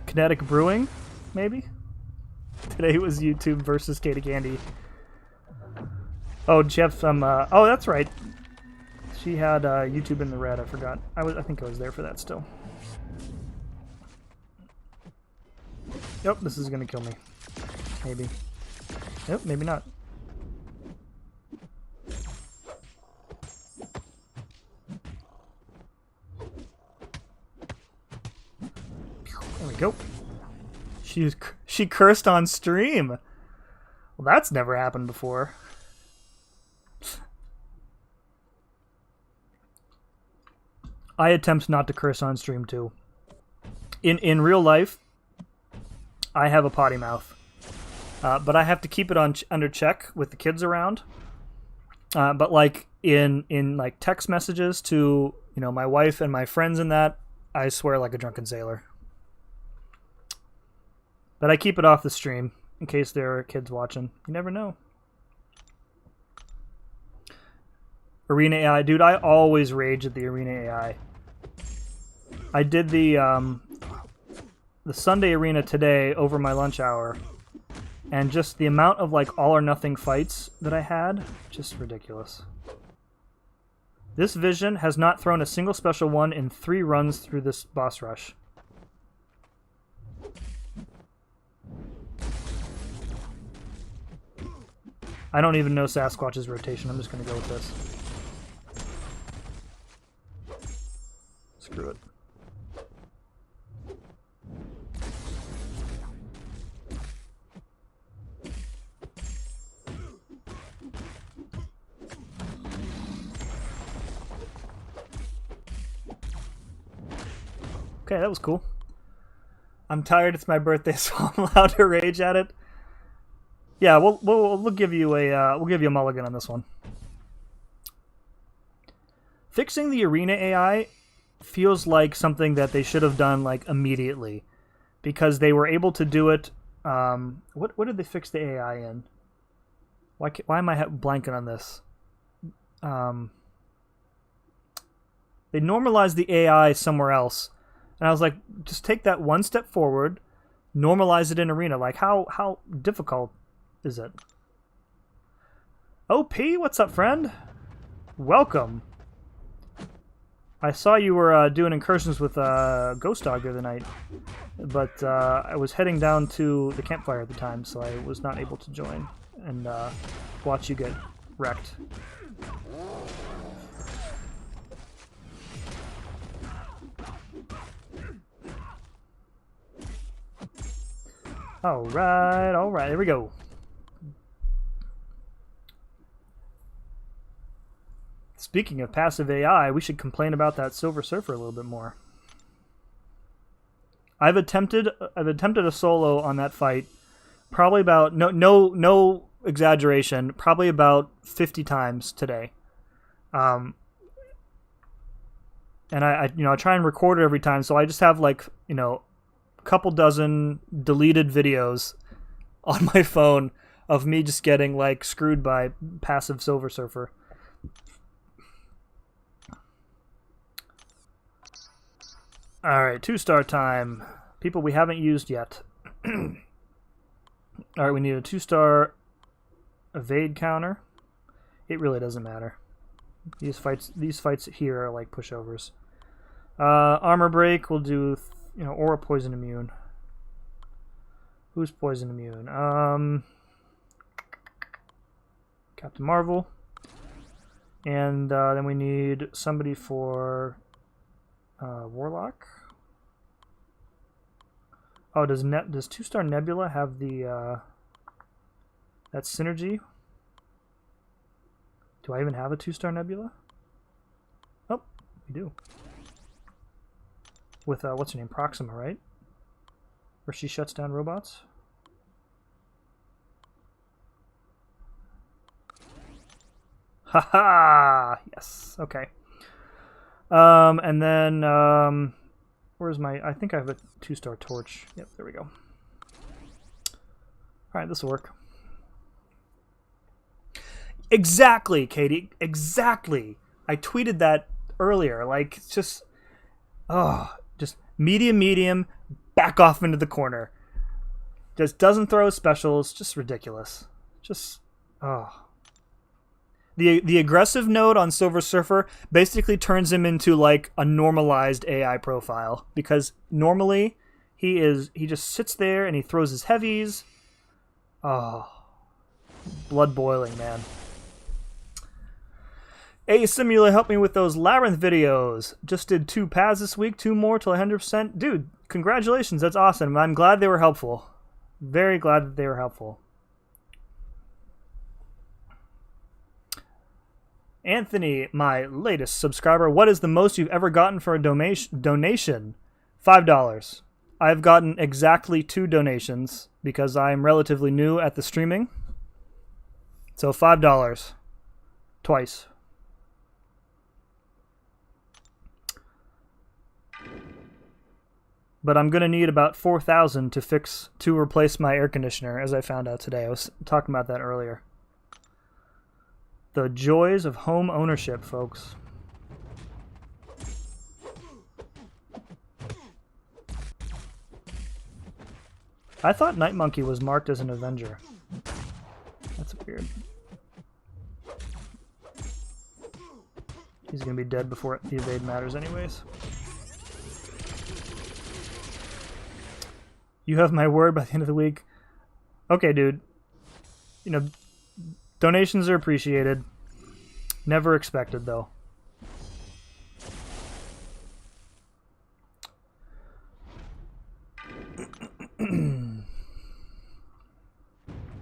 Kinetic Brewing, maybe? Today was YouTube versus Katie Candy. Oh, did she have some, oh, that's right. She had YouTube in the red, I forgot. I think I was there for that still. Yep, this is gonna kill me. Maybe. Yep, maybe not. There we go. She cursed on stream. Well, that's never happened before. I attempt not to curse on stream too. In real life, I have a potty mouth, but I have to keep it under check with the kids around. But like in like text messages to my wife and my friends and that, I swear like a drunken sailor. But I keep it off the stream in case there are kids watching. You never know. Arena AI, dude, I always rage at the Arena AI. I did the Sunday Arena today over my lunch hour, and just the amount of like all or nothing fights that I had, just ridiculous. This Vision has not thrown a single special one in 3 runs through this boss rush. I don't even know Sasquatch's rotation. I'm just going to go with this. Screw it. Okay, that was cool. I'm tired. It's my birthday, so I'm allowed to rage at it. Yeah, we'll give you a mulligan on this one. Fixing the Arena AI feels like something that they should have done like immediately, because they were able to do it. What did they fix the AI in? Why am I blanking on this? They normalized the AI somewhere else, and I was like, just take that one step forward, normalize it in Arena. Like how difficult is it? OP, what's up, friend? Welcome. I saw you were doing incursions with Ghost Dog the other night, but I was heading down to the campfire at the time, so I was not able to join and watch you get wrecked. All right, here we go. Speaking of passive AI, we should complain about that Silver Surfer a little bit more. I've attempted a solo on that fight, probably about no exaggeration, probably about 50 times today. And I try and record it every time, so I just have like a couple dozen deleted videos on my phone of me just getting like screwed by passive Silver Surfer. Alright, 2-star time. People we haven't used yet. Alright, we need a 2-star evade counter. It really doesn't matter. These fights here are like pushovers. Armor break. We'll do, aura poison immune. Who's poison immune? Captain Marvel. And then we need somebody for Warlock. Oh, does 2-star Nebula have the that synergy? Do I even have a 2-star Nebula? Oh, we do. With what's her name? Proxima, right? Where she shuts down robots. Haha! Yes. Okay. And then where's my? I think I have a 2-star torch. Yep. There we go. All right, this will work. Exactly, Katie. Exactly. I tweeted that earlier. Like, just medium, back off into the corner. Just doesn't throw specials. Just ridiculous. Just The aggressive node on Silver Surfer basically turns him into like a normalized AI profile, because normally he just sits there and he throws his heavies. Oh, blood boiling, man. Hey, Simula, help me with those Labyrinth videos. Just did 2 paths this week, 2 more till 100%. Dude, congratulations. That's awesome. I'm glad they were helpful. Very glad that they were helpful. Anthony, my latest subscriber, what is the most you've ever gotten for a donation? $5. I've gotten exactly 2 donations because I'm relatively new at the streaming. So $5. Twice. But I'm going to need about 4,000 to replace my air conditioner, as I found out today. I was talking about that earlier. The joys of home ownership, folks. I thought Night Monkey was marked as an Avenger. That's weird. He's going to be dead before the evade matters anyways. You have my word by the end of the week. Okay, dude. Donations are appreciated. Never expected, though.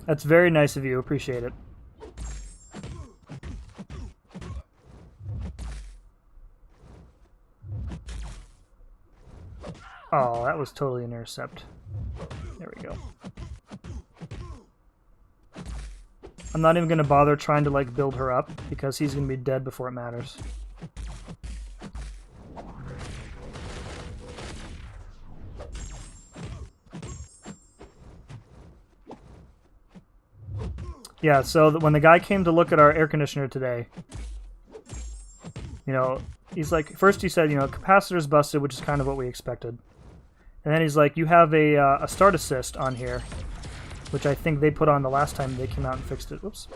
That's very nice of you. Appreciate it. Oh, that was totally an intercept. There we go. I'm not even going to bother trying to like build her up because he's going to be dead before it matters. Yeah, so when the guy came to look at our air conditioner today, he's like, first he said, capacitor's busted, which is kind of what we expected. And then he's like, you have a start assist on here, which I think they put on the last time they came out and fixed it. Whoops.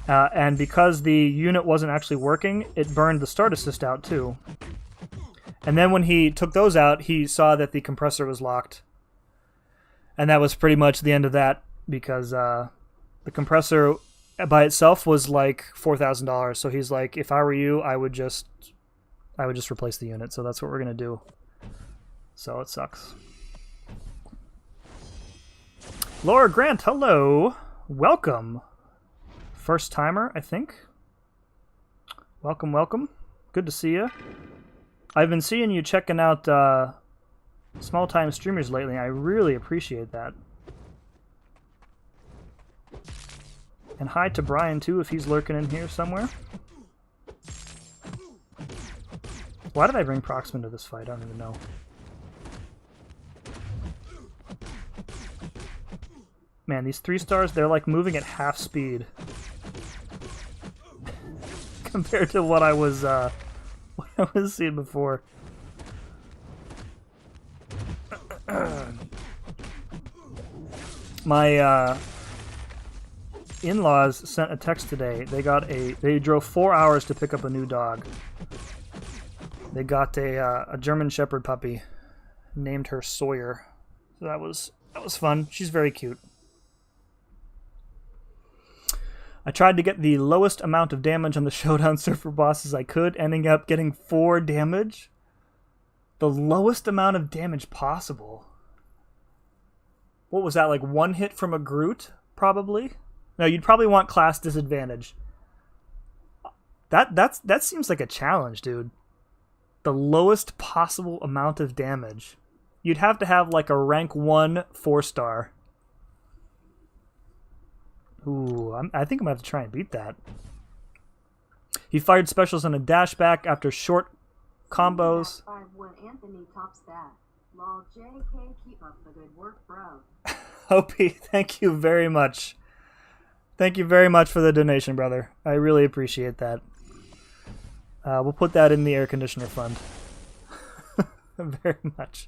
And because the unit wasn't actually working, it burned the start assist out too. And then when he took those out, he saw that the compressor was locked. And that was pretty much the end of that, because the compressor by itself was like $4,000. So he's like, if I were you, I would just replace the unit. So that's what we're going to do. So it sucks. Laura Grant, hello. Welcome. First timer, I think. Welcome, welcome. Good to see you. I've been seeing you checking out small time streamers lately. I really appreciate that. And hi to Brian too, if he's lurking in here somewhere. Why did I bring Proxima to this fight? I don't even know. Man, these 3-stars, they're like moving at half speed compared to what I was seeing before. My in-laws sent a text today. They drove 4 hours to pick up a new dog. They got a German Shepherd puppy, named her Sawyer. So that was fun. She's very cute. I tried to get the lowest amount of damage on the Showdown Surfer boss as I could, ending up getting 4 damage. The lowest amount of damage possible. What was that, like 1 hit from a Groot, probably? No, you'd probably want class disadvantage. That seems like a challenge, dude. The lowest possible amount of damage. You'd have to have like a rank 1 4-star. Ooh, I think I'm going to have to try and beat that. He fired specials on a dashback after short combos. Anthony tops that. Lol, JK, keep up the good work, bro. Opie, thank you very much. Thank you very much for the donation, brother. I really appreciate that. We'll put that in the air conditioner fund. Very much.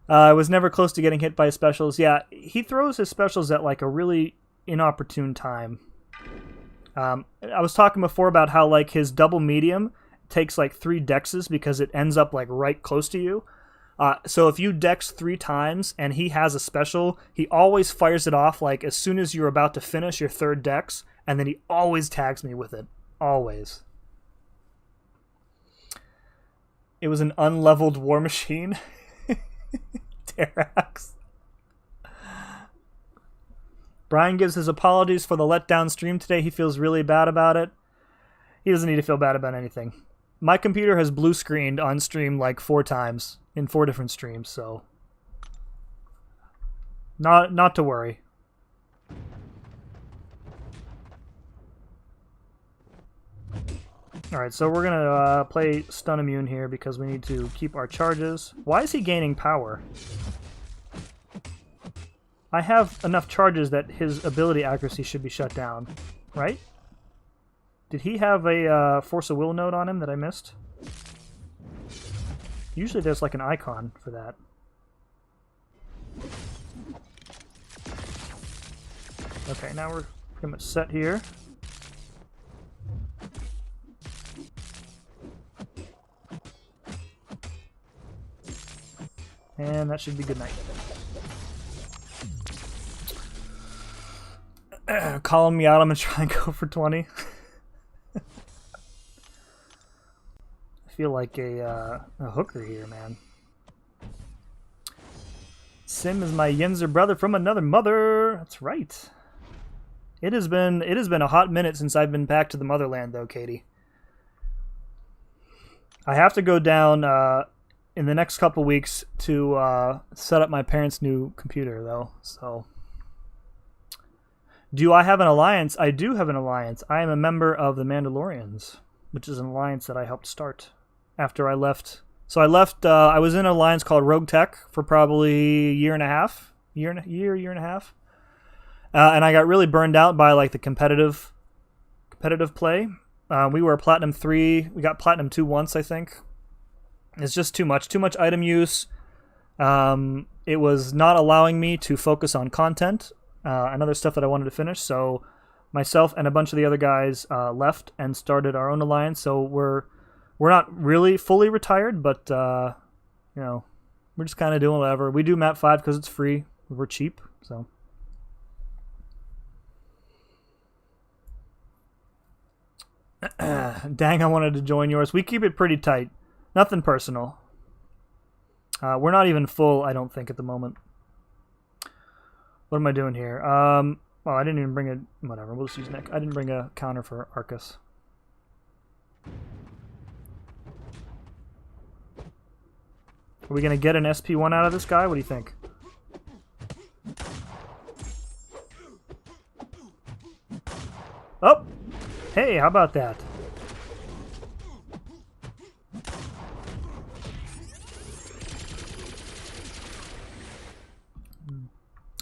I was never close to getting hit by his specials. Yeah, he throws his specials at like a really inopportune time. I was talking before about how like his double medium takes like 3 dexes because it ends up like right close to you. So if you dex 3 times and he has a special, he always fires it off like as soon as you're about to finish your 3rd dex, and then he always tags me with it. Always. It was an unleveled war machine. Terax. Brian gives his apologies for the letdown stream today. He feels really bad about it. He doesn't need to feel bad about anything. My computer has blue screened on stream like 4 times in 4 different streams, so not to worry. Alright, so we're gonna play Stun Immune here because we need to keep our charges. Why is he gaining power? I have enough charges that his ability accuracy should be shut down, right? Did he have a Force of Will node on him that I missed? Usually there's like an icon for that. Okay, now we're pretty much set here. And that should be good night. Calling me out, I'm going to try and go for 20. I feel like a hooker here, man. Sim is my Yinzer brother from another mother. That's right. It has been a hot minute since I've been back to the motherland, though, Katie. I have to go down in the next couple weeks to set up my parents' new computer, though. So, do I have an alliance? I do have an alliance. I am a member of the Mandalorians, which is an alliance that I helped start after I left. So I left. I was in an alliance called Rogue Tech for probably a year and a half, year and a half, and I got really burned out by like the competitive play. We were Platinum 3. We got Platinum 2 once, I think. It's just too much item use. It was not allowing me to focus on content and other stuff that I wanted to finish. So myself and a bunch of the other guys left and started our own alliance. So we're not really fully retired, but you know, we're just kind of doing whatever. We do map 5 because it's free. We're cheap, so. Dang, I wanted to join yours. We keep it pretty tight. Nothing personal. We're not even full, I don't think, at the moment. What am I doing here? Well, I didn't even bring a... Whatever, we'll just use Nick. I didn't bring a counter for Arcus. Are we going to get an SP1 out of this guy? What do you think? Oh! Hey, how about that?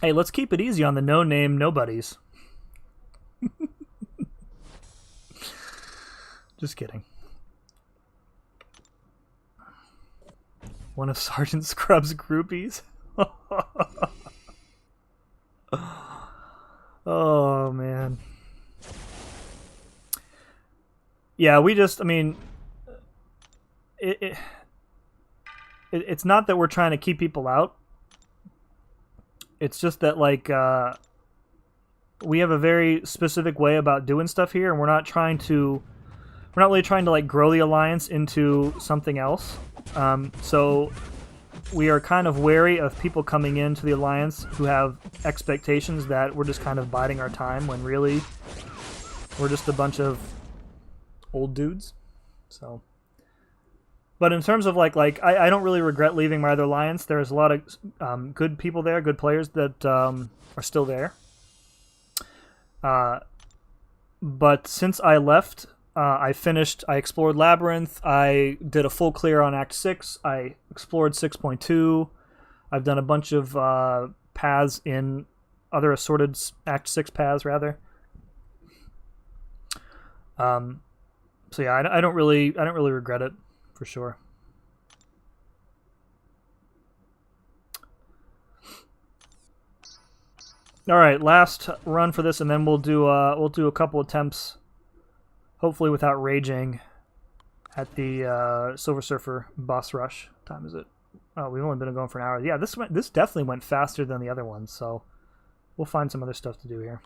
Hey, let's keep it easy on the no-name nobodies. Just kidding. One of Sergeant Scrub's groupies? Oh, Yeah, we just, I mean, it's not that we're trying to keep people out. It's just that, like, we have a very specific way about doing stuff here, and we're not really trying to, like, grow the Alliance into something else. So we are kind of wary of people coming into the Alliance who have expectations that we're just kind of biding our time, when really we're just a bunch of old dudes. So, but in terms of I don't really regret leaving my other Alliance. There's a lot of good people there, good players that are still there. But since I left, I explored Labyrinth, I did a full clear on Act 6, I explored 6.2, I've done a bunch of paths in other assorted Act 6 paths, rather. So yeah, I don't really regret it, for sure. All right, last run for this, and then we'll do a couple attempts, hopefully without raging, at the Silver Surfer boss rush. What time is it? Oh, we've only been going for an hour. Yeah, this definitely went faster than the other ones, so we'll find some other stuff to do here.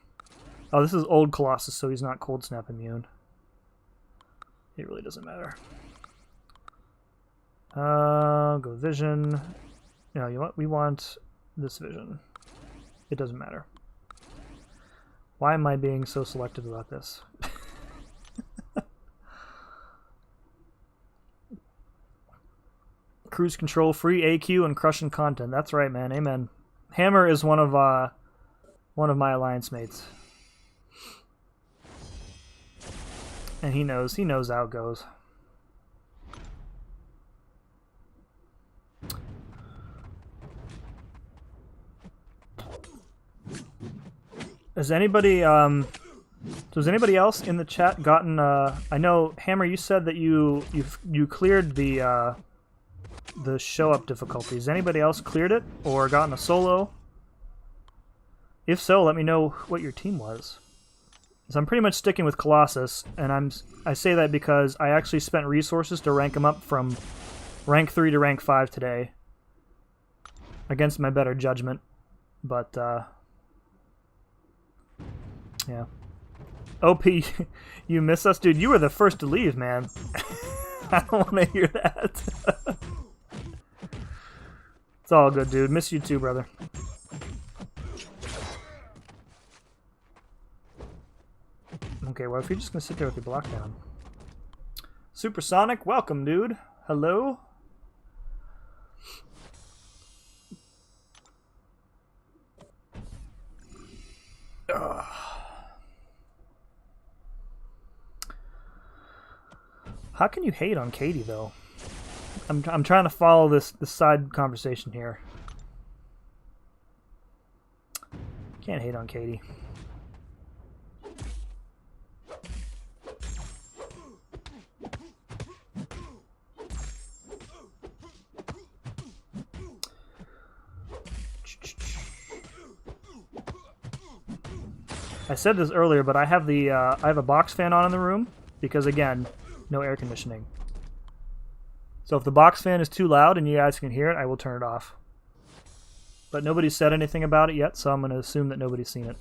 Oh, this is old Colossus, so he's not cold snap immune. It really doesn't matter. Go vision. No, you know what? We want this vision. It doesn't matter. Why am I being so selective about this? Cruise control, free AQ, and crushing content. That's right, man. Amen. Hammer is one of my alliance mates, and he knows how it goes. Has anybody else in the chat gotten I know, Hammer, you said that you cleared the show up difficulty. Has anybody else cleared it or gotten a solo? If so, let me know what your team was. So I'm pretty much sticking with Colossus, and I say that because I actually spent resources to rank him up from rank 3 to rank 5 today, against my better judgment. But yeah. OP, you miss us? Dude, you were the first to leave, man. I don't want to hear that. It's all good, dude. Miss you too, brother. Okay, well, if you're just going to sit there with your block down. Supersonic, welcome, dude. Hello? Ugh. How can you hate on Katie, though? I'm trying to follow this side conversation here. Can't hate on Katie. I said this earlier, but I have a box fan on in the room because, again, no air conditioning. So if the box fan is too loud and you guys can hear it, I will turn it off. But nobody's said anything about it yet, so I'm going to assume that nobody's seen it.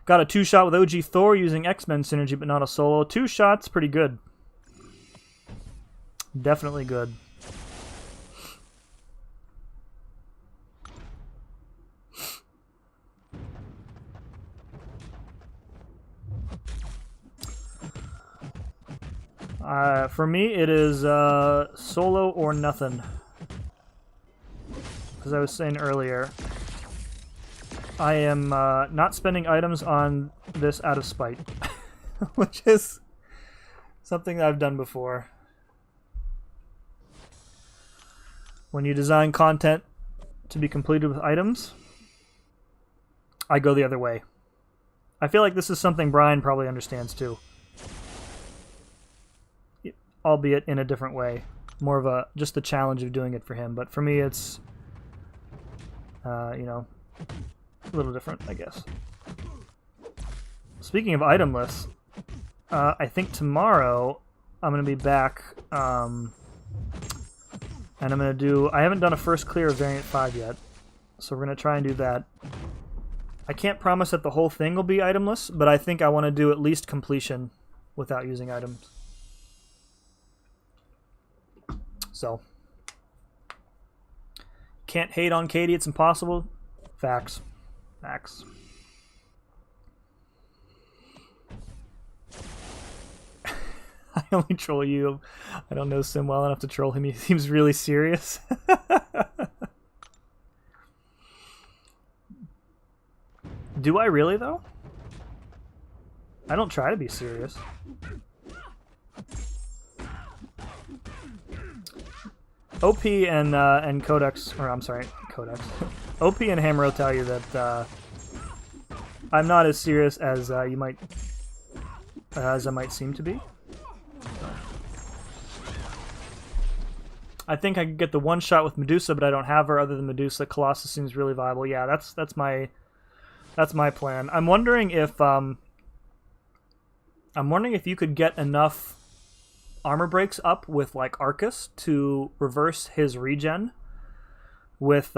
Got a 2-shot with OG Thor using X-Men synergy, but not a solo. 2 shots, pretty good. Definitely good. For me, it is solo or nothing. As I was saying earlier, I am not spending items on this out of spite, which is something that I've done before. When you design content to be completed with items, I go the other way. I feel like this is something Brian probably understands too. Albeit in a different way. More of just the challenge of doing it for him. But for me, it's, you know, a little different, I guess. Speaking of itemless, I think tomorrow I'm going to be back, and I'm going to do... I haven't done a first clear of Variant 5 yet, so we're going to try and do that. I can't promise that the whole thing will be itemless, but I think I want to do at least completion without using items. So, can't hate on Katie, it's impossible. Facts. Facts. I only troll you. I don't know Sim well enough to troll him. He seems really serious. Do I really, though? I don't try to be serious. OP and Codex, or I'm sorry, Codex. OP and Hammer will tell you that I'm not as serious as I might seem to be. I think I could get the one shot with Medusa, but I don't have her. Other than Medusa, Colossus seems really viable. Yeah, that's my plan. I'm wondering if you could get enough armor breaks up with like Arcus to reverse his regen with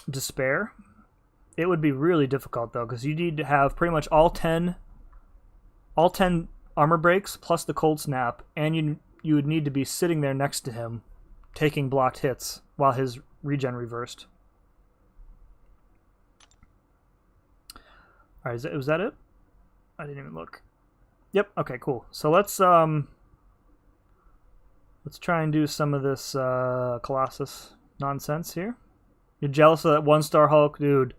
Despair. It would be really difficult though, because you need to have pretty much all 10 armor breaks plus the cold snap, and you would need to be sitting there next to him taking blocked hits while his regen reversed. Alright, was that it? I didn't even look. Yep, okay, cool. So let's try and do some of this Colossus nonsense here. You're jealous of that 1-star Hulk? Dude.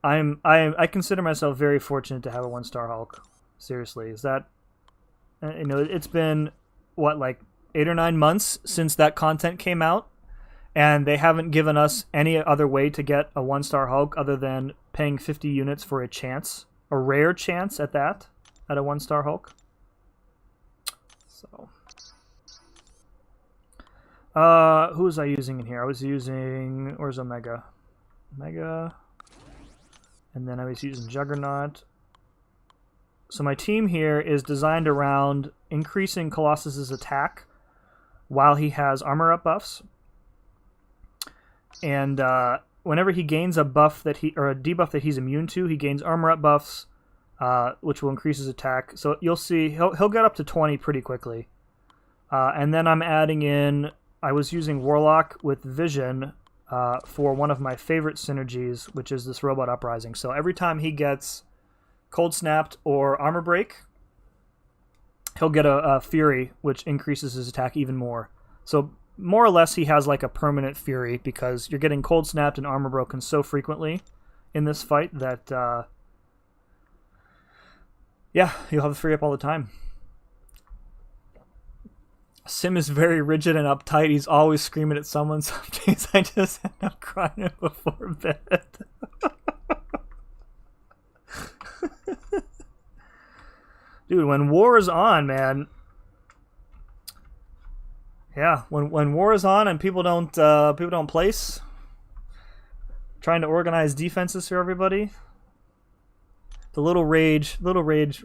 I consider myself very fortunate to have a 1-star Hulk. Seriously, is that... You know, it's been, what, like 8 or 9 months since that content came out, and they haven't given us any other way to get a 1-star Hulk other than paying 50 units for a chance, a rare chance at that, at a 1-star Hulk. So, who was I using in here? I was using, where's Omega? Omega, and then I was using Juggernaut. So my team here is designed around increasing Colossus's attack while he has armor up buffs. And whenever he gains a buff or a debuff that he's immune to, he gains armor up buffs, which will increase his attack. So you'll see he'll get up to 20 pretty quickly. And then I'm adding in, I was using Warlock with Vision for one of my favorite synergies, which is this Robot Uprising. So every time he gets Cold Snapped or Armor Break, he'll get a Fury, which increases his attack even more. So more or less he has like a permanent Fury, because you're getting Cold Snapped and Armor Broken so frequently in this fight that, yeah, you'll have a Fury up all the time. Sim is very rigid and uptight. He's always screaming at someone. Some days I just end up crying before bed. Dude, when war is on, man. Yeah, when war is on and people don't place, trying to organize defenses for everybody, the little rage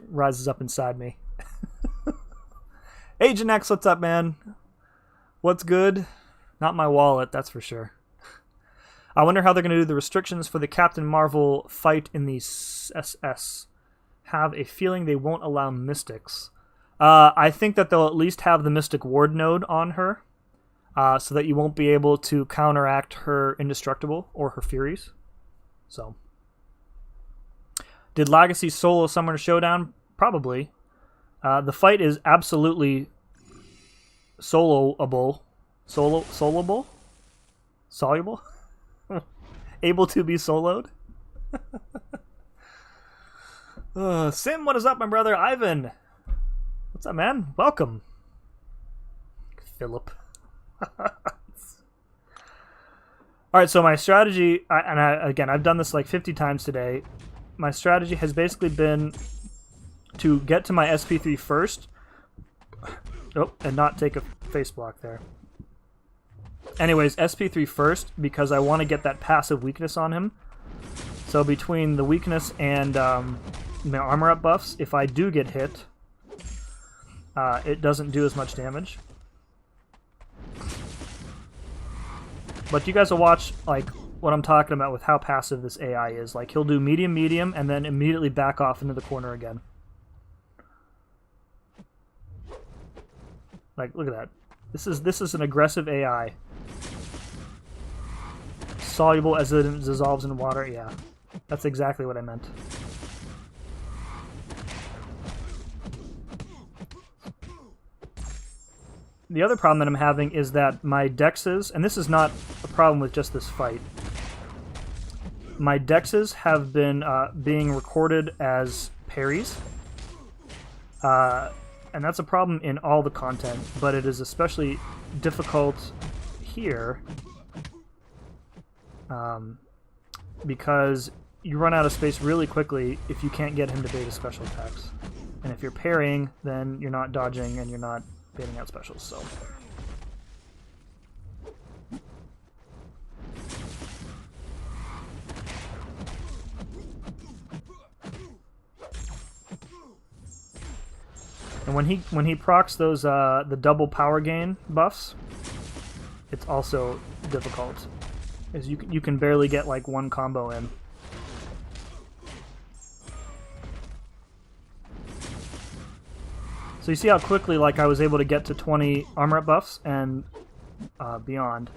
rises up inside me. Agent X, what's up, man? What's good? Not my wallet, that's for sure. I wonder how they're going to do the restrictions for the Captain Marvel fight in the SS. Have a feeling they won't allow mystics. I think that they'll at least have the Mystic Ward node on her, so that you won't be able to counteract her Indestructible or her Furies. So, did Legacy solo Summoner Showdown? Probably. The fight is absolutely soloable. Soluble? Able to be soloed? Sim, what is up, my brother? Ivan! What's up, man? Welcome. Philip. Alright, so my strategy, again, I've done this like 50 times today. My strategy has basically been to get to my SP3 first. Oh, and not take a face block there. Anyways, SP3 first, because I want to get that passive weakness on him. So between the weakness and my armor up buffs, if I do get hit, it doesn't do as much damage. But you guys will watch like what I'm talking about with how passive this AI is. Like he'll do medium, medium, and then immediately back off into the corner again. Like, look at that. This is an aggressive AI. Soluble as it dissolves in water. Yeah, that's exactly what I meant. The other problem that I'm having is that my dexes, and this is not a problem with just this fight, my dexes have been being recorded as parries. And that's a problem in all the content, but it is especially difficult here because you run out of space really quickly if you can't get him to bait his special attacks. And if you're parrying, then you're not dodging and you're not baiting out specials, so... And when he procs those the double power gain buffs, it's also difficult, as you can barely get like one combo in. So you see how quickly like I was able to get to 20 armor up buffs and beyond.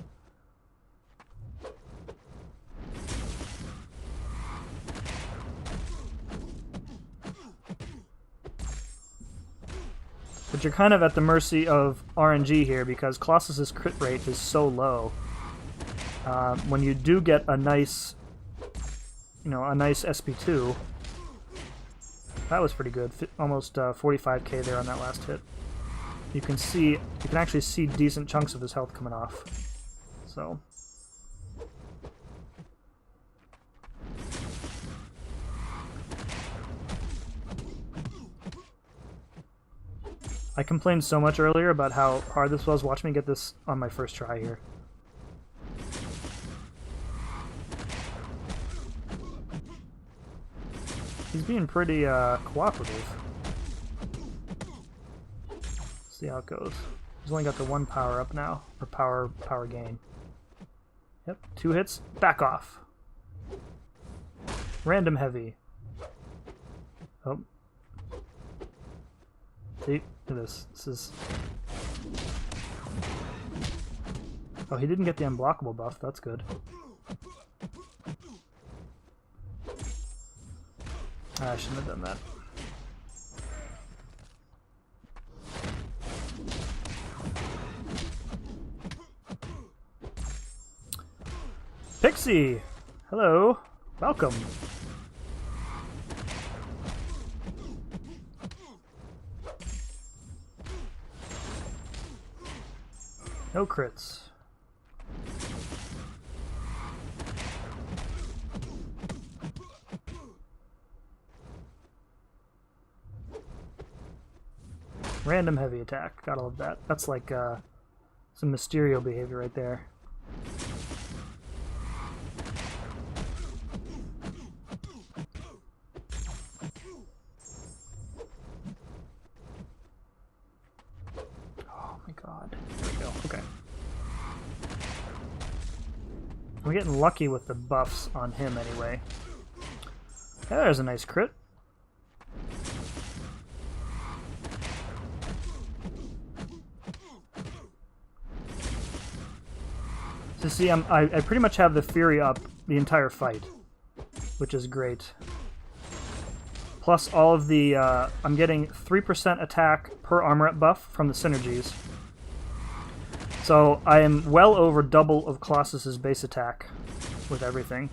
But you're kind of at the mercy of RNG here because Colossus's crit rate is so low. When you do get a nice, a nice SP2, that was pretty good. Almost 45k there on that last hit. You can actually see decent chunks of his health coming off. So. I complained so much earlier about how hard this was. Watch me get this on my first try here. He's being pretty cooperative. See how it goes. He's only got the one power up now, or power gain. Yep, 2 hits, back off. Random heavy. Oh. See, look at this. This is... Oh, he didn't get the unblockable buff. That's good. I shouldn't have done that. Pixie! Hello. Welcome. No crits. Random heavy attack. Gotta love that. That's like some Mysterio behavior right there. Oh my god. There we go. Okay. We're getting lucky with the buffs on him anyway. There's a nice crit. So see, I pretty much have the Fury up the entire fight, which is great. Plus all of the, I'm getting 3% attack per armor up buff from the synergies. So I am well over double of Colossus's base attack with everything.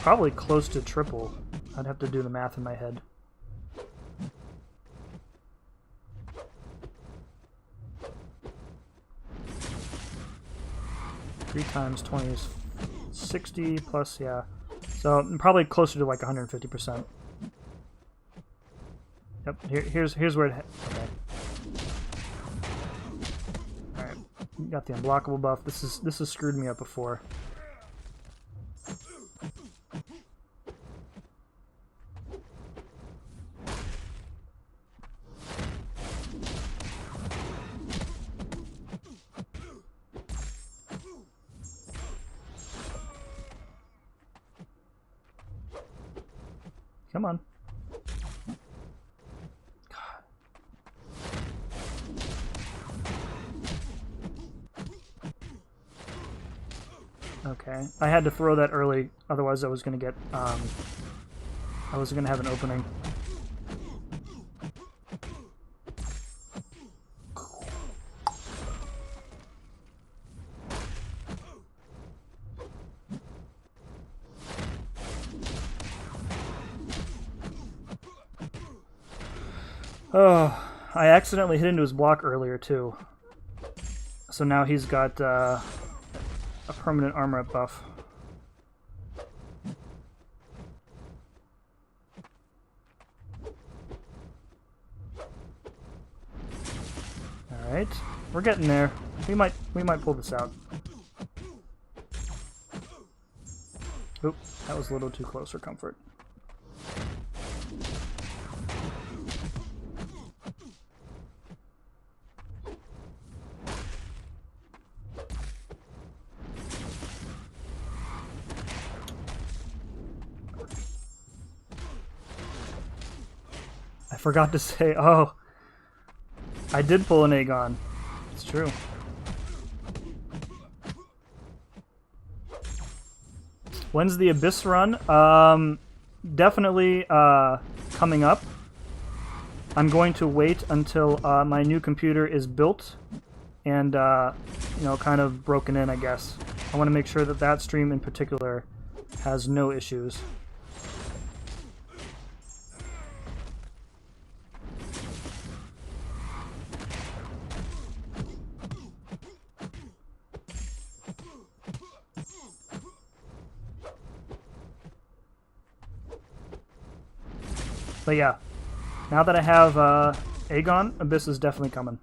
Probably close to triple. I'd have to do the math in my head. Three times 20 is 60 plus, yeah. So I'm probably closer to like 150%. Yep, here's where it... Okay. Alright, got the unblockable buff. This has screwed me up before. Come on. Okay, I had to throw that early, otherwise I was gonna get, I was gonna have an opening. Oh, I accidentally hit into his block earlier too. So now he's got a permanent armor up buff. Alright, we're getting there. We might pull this out. Oop, that was a little too close for comfort. I forgot to say, oh, I did pull an Aegon. It's true. When's the Abyss run? Definitely coming up. I'm going to wait until my new computer is built and, you know, kind of broken in, I guess. I want to make sure that that stream in particular has no issues. But yeah, now that I have Aegon, Abyss is definitely coming.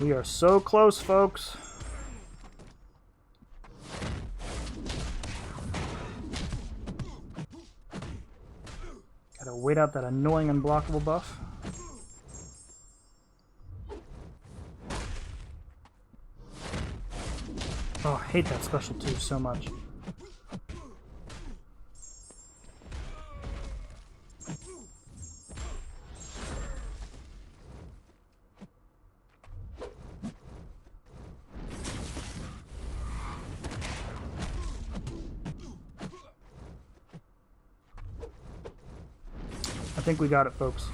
We are so close, folks. Gotta wait out that annoying unblockable buff. Oh, I hate that special 2 so much. I think we got it, folks.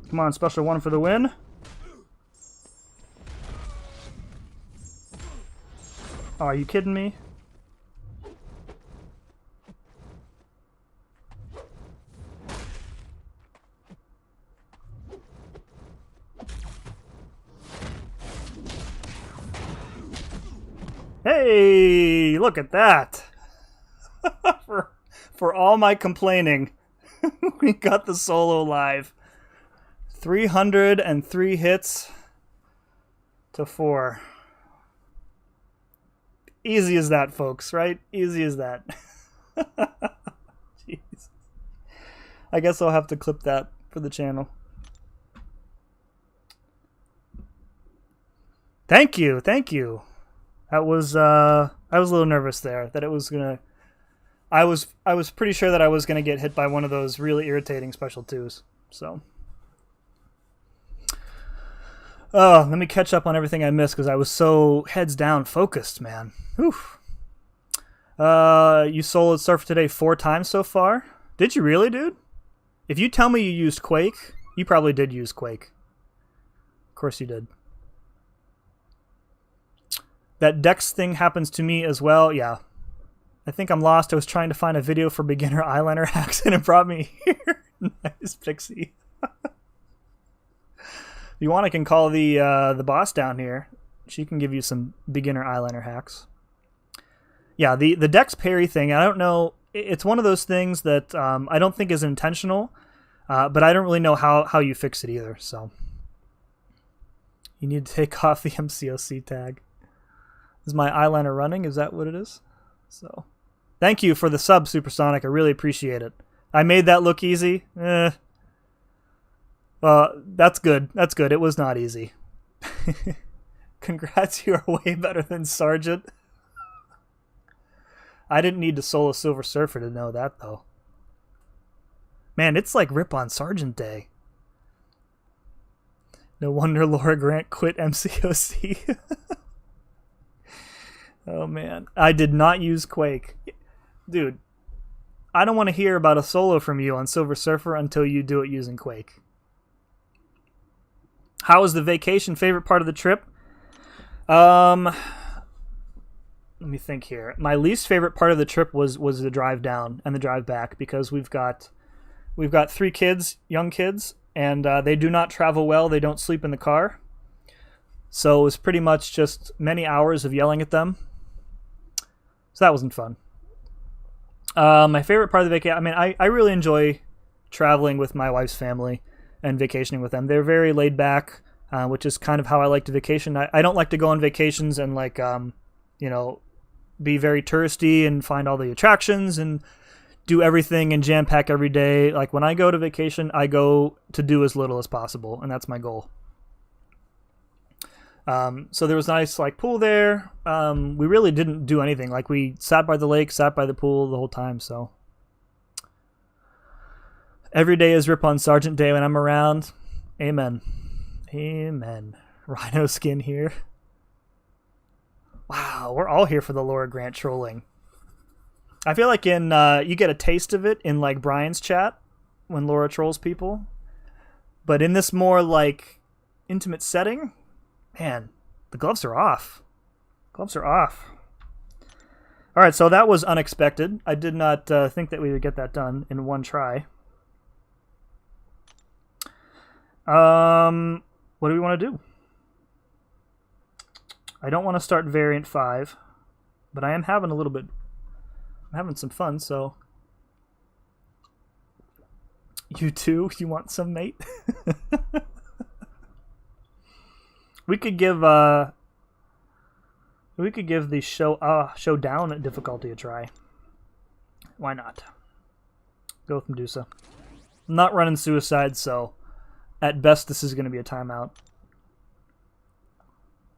Come on, special 1 for the win. Oh, are you kidding me? Hey, look at that. For all my complaining, we got the solo live. 303 hits to 4. Easy as that, folks, right? Easy as that. Jeez. I guess I'll have to clip that for the channel. Thank you, thank you. That was I was a little nervous there that it was gonna. I was pretty sure that I was gonna get hit by one of those really irritating special 2s. So. Oh, let me catch up on everything I missed because I was so heads down focused, man. Whew. You soloed Surf today 4 times so far? Did you really, dude? If you tell me you used Quake, you probably did use Quake. Of course you did. That Dex thing happens to me as well, yeah. I think I'm lost. I was trying to find a video for beginner eyeliner hacks and it brought me here. Nice, Pixie. If you want, I can call the boss down here. She can give you some beginner eyeliner hacks. Yeah, the Dex parry thing, I don't know. It's one of those things that I don't think is intentional, but I don't really know how you fix it either. So you need to take off the MCOC tag. Is my eyeliner running? Is that what it is? So Thank you for the sub, Supersonic. I really appreciate it. I made that look easy. That's good. That's good. It was not easy. Congrats, you are way better than Sergeant. I didn't need to solo Silver Surfer to know that, though. Man, it's like Rip on Sergeant Day. No wonder Laura Grant quit MCOC. Oh, man. I did not use Quake. Dude, I don't want to hear about a solo from you on Silver Surfer until you do it using Quake. How was the vacation? Favorite part of the trip? Let me think here. My least favorite part of the trip was the drive down and the drive back, because we've got 3 kids, young kids, and they do not travel well. They don't sleep in the car. So it was pretty much just many hours of yelling at them. So that wasn't fun. My favorite part of the vacation, I mean, I really enjoy traveling with my wife's family and vacationing with them. They're very laid back, which is kind of how I like to vacation. I don't like to go on vacations and like, be very touristy and find all the attractions and do everything and jam pack every day. Like when I go to vacation, I go to do as little as possible, and that's my goal. So there was nice like pool there. We really didn't do anything. Like we sat by the lake, sat by the pool the whole time. So every day is Rip on Sergeant Day when I'm around. Amen. Amen. Rhino skin here. Wow, we're all here for the Laura Grant trolling. I feel like in you get a taste of it in like Brian's chat when Laura trolls people, but in this more like intimate setting, man, the gloves are off. Gloves are off. All right, so that was unexpected. I did not think that we would get that done in one try. What do we want to do? I don't want to start variant 5, but I am having I'm having some fun, so. You too? You want some, mate? We could give the showdown difficulty a try. Why not? Go with Medusa. I'm not running suicide, so at best this is going to be a timeout.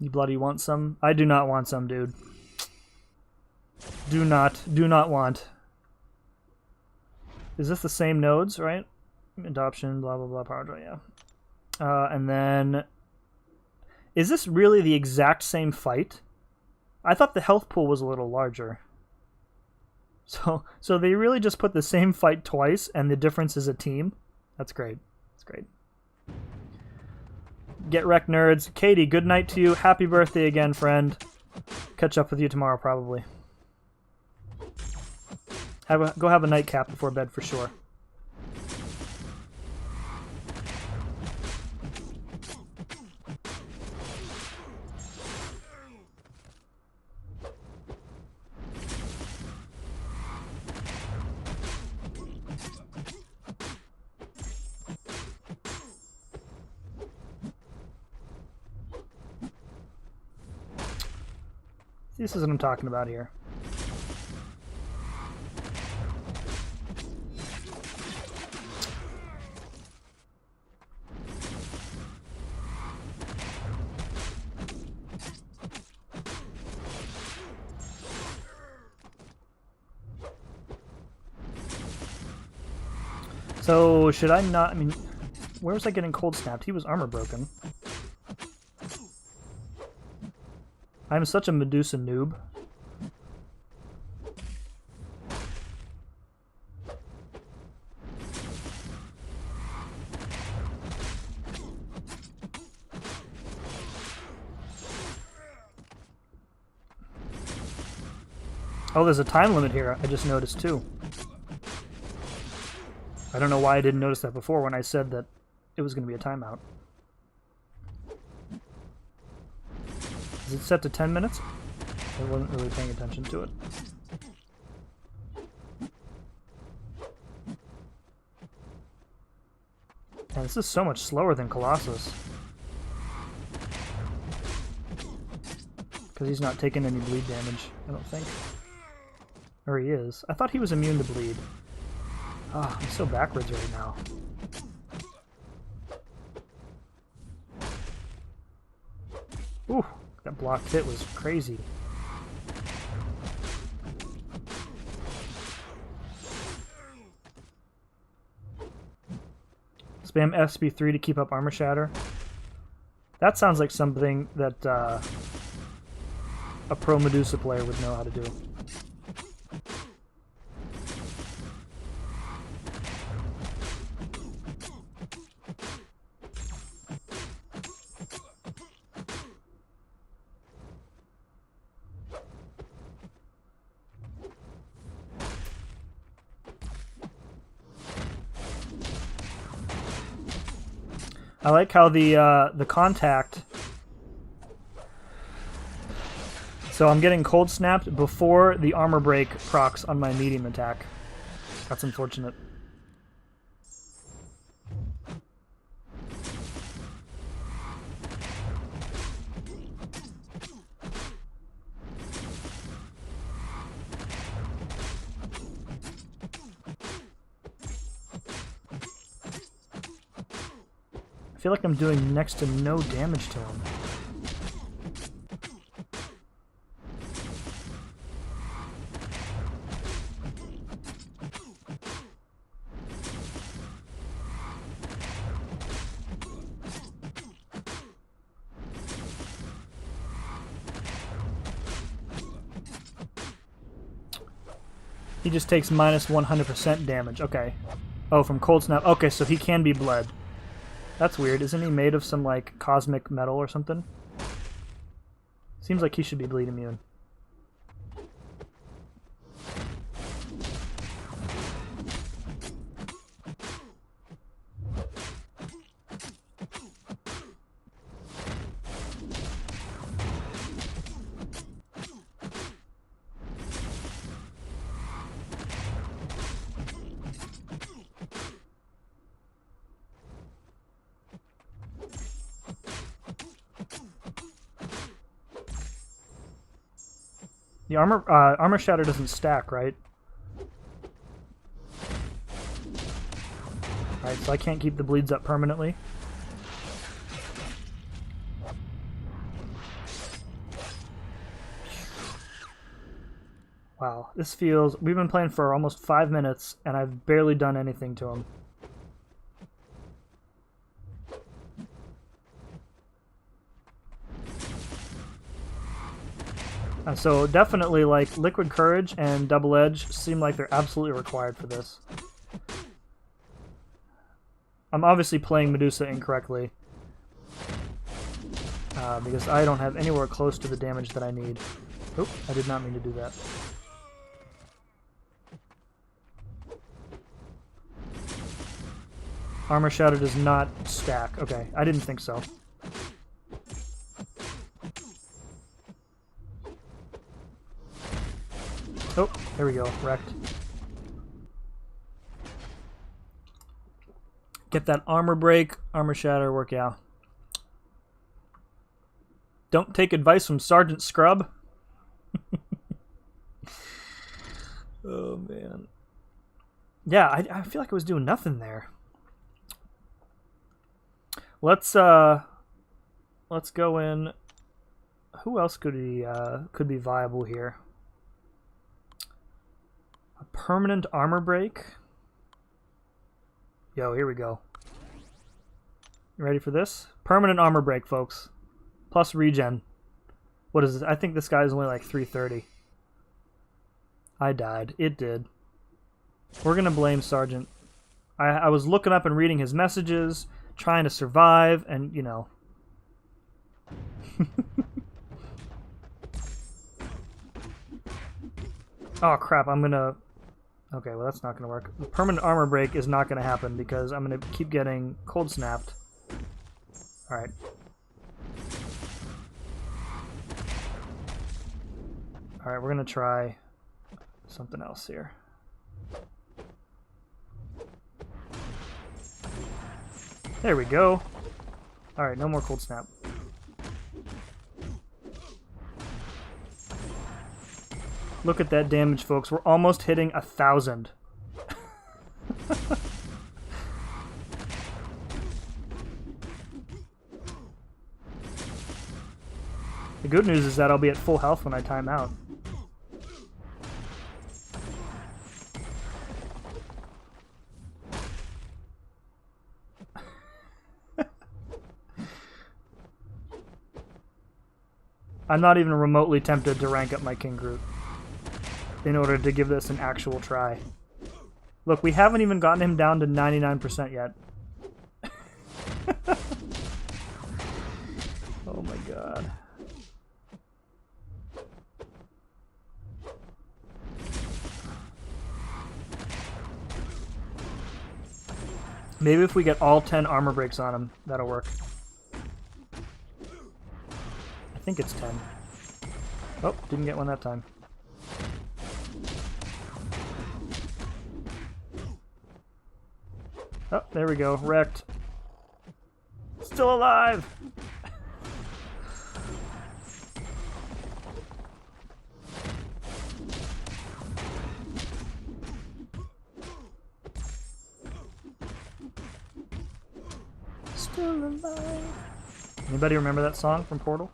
You bloody want some? I do not want some, dude. Do not want. Is this the same nodes, right? Adoption, blah, blah, blah, power draw, yeah. And then, is this really the exact same fight? I thought the health pool was a little larger. So they really just put the same fight twice, and the difference is a team? That's great. That's great. Get wrecked, nerds. Katie, good night to you. Happy birthday again, friend. Catch up with you tomorrow, probably. Go have a nightcap before bed for sure. This is what I'm talking about here. So, should I not... I mean, where was I getting cold snapped? He was armor broken. I'm such a Medusa noob. Oh, there's a time limit here, I just noticed too. I don't know why I didn't notice that before when I said that it was going to be a timeout. Is it set to 10 minutes? I wasn't really paying attention to it. Man, this is so much slower than Colossus. Because he's not taking any bleed damage, I don't think. Or he is. I thought he was immune to bleed. Ah, I'm so backwards right now. Ooh, that blocked hit was crazy. Spam SB3 to keep up armor shatter. That sounds like something that a pro Medusa player would know how to do. I like how the contact. So I'm getting cold snapped before the armor break procs on my medium attack. That's unfortunate. I feel like I'm doing next to no damage to him. He just takes minus 100% damage. Okay. Oh, from cold snap. Okay, so he can be bled. That's weird. Isn't he made of some, like, cosmic metal or something? Seems like he should be bleed immune. The armor shatter doesn't stack, right? Alright, so I can't keep the bleeds up permanently. Wow, this feels... We've been playing for almost 5 minutes, and I've barely done anything to him. So definitely, like, Liquid Courage and Double Edge seem like they're absolutely required for this. I'm obviously playing Medusa incorrectly. Because I don't have anywhere close to the damage that I need. Oop, I did not mean to do that. Armor Shatter does not stack. Okay, I didn't think so. Oh, there we go. Wrecked. Get that armor break, armor shatter, work out. Don't take advice from Sergeant Scrub. Oh, man. Yeah, I feel like I was doing nothing there. Let's go in. Who else could be viable here? A permanent armor break. Yo, here we go. You ready for this? Permanent armor break, folks. Plus regen. What is this? I think this guy's only like 330. I died. It did. We're gonna blame Sergeant. I was looking up and reading his messages, trying to survive, and, you know. Oh, crap. I'm gonna... Okay, well, that's not gonna work. The permanent armor break is not gonna happen because I'm gonna keep getting cold snapped. Alright. Alright, we're gonna try something else here. There we go. Alright, no more cold snap. Look at that damage, folks. We're almost hitting 1,000. The good news is that I'll be at full health when I time out. I'm not even remotely tempted to rank up my King Groot in order to give this an actual try. Look, we haven't even gotten him down to 99% yet. Oh my god. Maybe if we get all 10 armor breaks on him, that'll work. I think it's 10. Oh, didn't get one that time. Oh, there we go. Wrecked. Still alive! Still alive. Anybody remember that song from Portal?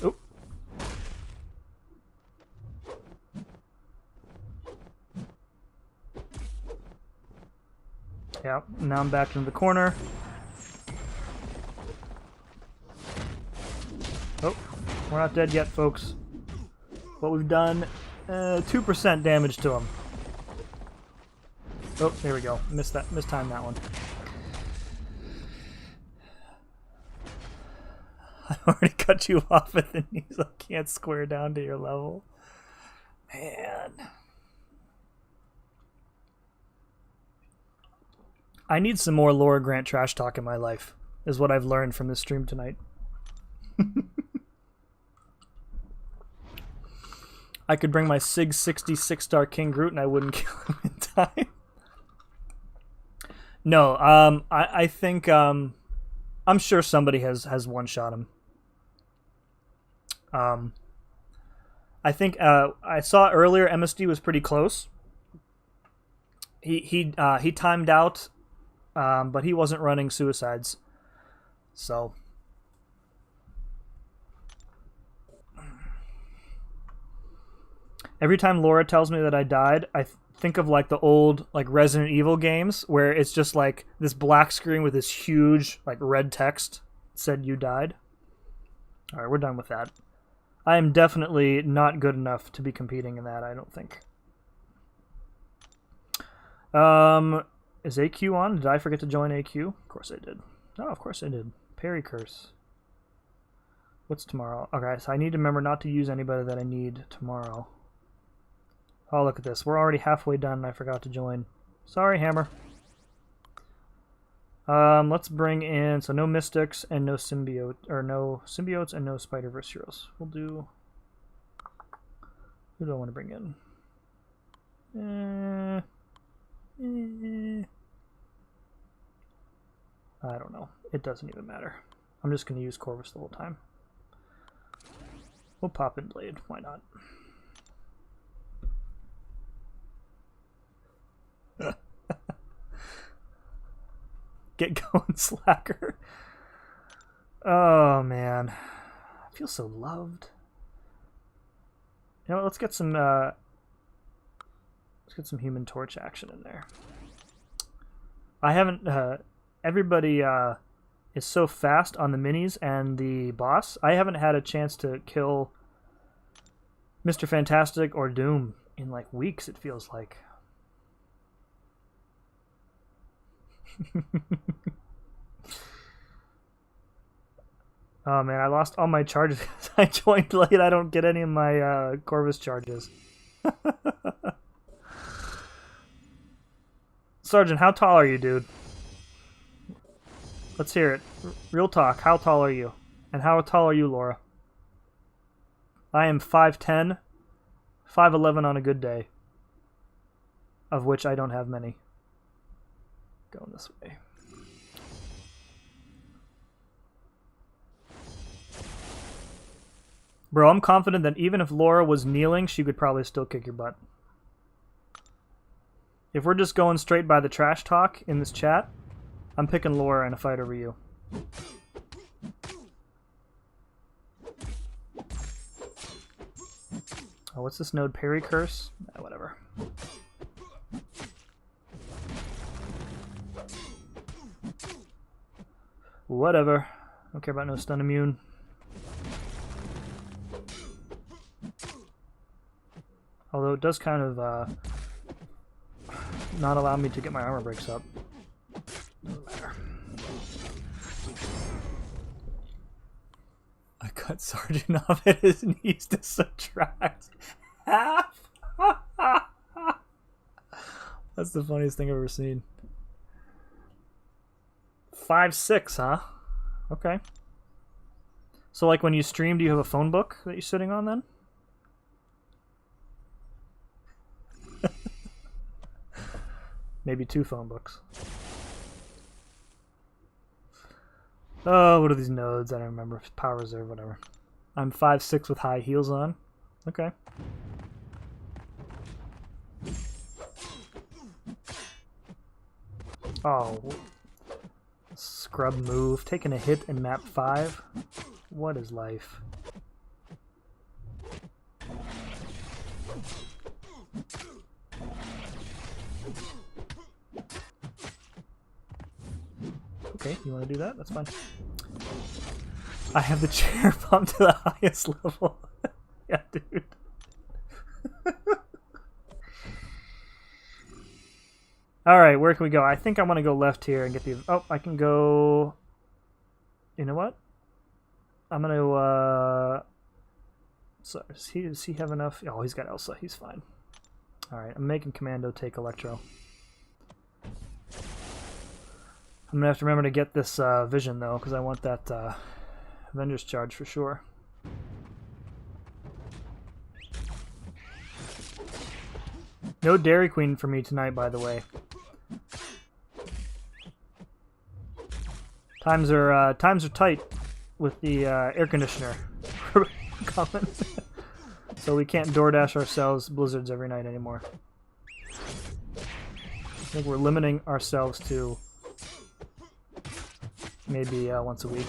Oh. Yeah, now I'm back into the corner. Oh, we're not dead yet, folks. But we've done 2% damage to him. Oh, there we go. Mistimed that one. I already cut you off at the knees. I can't square down to your level. Man. I need some more Laura Grant trash talk in my life, is what I've learned from this stream tonight. I could bring my SIG 66-star King Groot and I wouldn't kill him in time. No, I think I'm sure somebody has one-shot him. I think I saw earlier MSD was pretty close. He timed out, but he wasn't running suicides. So every time Laura tells me that I died, I think of like the old like Resident Evil games where it's just like this black screen with this huge like red text that said you died. All right, we're done with that. I am definitely not good enough to be competing in that, I don't think. Is AQ on? Did I forget to join AQ? Of course I did. Oh, of course I did. Parry curse. What's tomorrow? Okay, so I need to remember not to use anybody that I need tomorrow. Oh, look at this. We're already halfway done and I forgot to join. Sorry, Hammer. Let's bring in, so no Mystics and no Symbiote, or no Symbiotes and no Spider-Verse heroes. We'll do, who do I want to bring in? I don't know. It doesn't even matter. I'm just going to use Corvus the whole time. We'll pop in Blade. Why not? Get going, slacker. Oh, man. I feel so loved. You know what? Let's get some Human Torch action in there. I haven't... everybody is so fast on the minis and the boss. I haven't had a chance to kill Mr. Fantastic or Doom in like weeks, it feels like. Oh man, I lost all my charges because I joined late. I don't get any of my Corvus charges. Sergeant, how tall are you, dude? Let's hear it. Real talk. How tall are you? And how tall are you, Laura? I am 5'10", 5'11" on a good day. Of which I don't have many. Going this way. Bro, I'm confident that even if Laura was kneeling, she could probably still kick your butt. If we're just going straight by the trash talk in this chat, I'm picking Laura in a fight over you. Oh, what's this node? Parry curse? Whatever. Whatever. Don't care about no stun immune. Although it does kind of not allow me to get my armor breaks up. Doesn't matter. I cut Sergeant off at his knees to subtract half. That's the funniest thing I've ever seen. 5'6", huh? Okay. So like when you stream, do you have a phone book that you're sitting on then? Maybe 2 phone books. Oh, what are these nodes? I don't remember. Power reserve, whatever. I'm 5'6" with high heels on. Okay. Oh. Scrub move. Taking a hit in map 5. What is life? Okay, you want to do that? That's fine. I have the chair pumped to the highest level. Yeah, dude. Alright, where can we go? I think I want to go left here and get the... Oh, I can go... You know what? I'm going to... So, does he have enough? Oh, he's got Elsa. He's fine. Alright, I'm making Commando take Electro. I'm going to have to remember to get this vision, though, because I want that Avengers charge for sure. No Dairy Queen for me tonight, by the way. Times are tight with the air conditioner coming. So we can't DoorDash ourselves blizzards every night anymore. I think we're limiting ourselves to maybe once a week.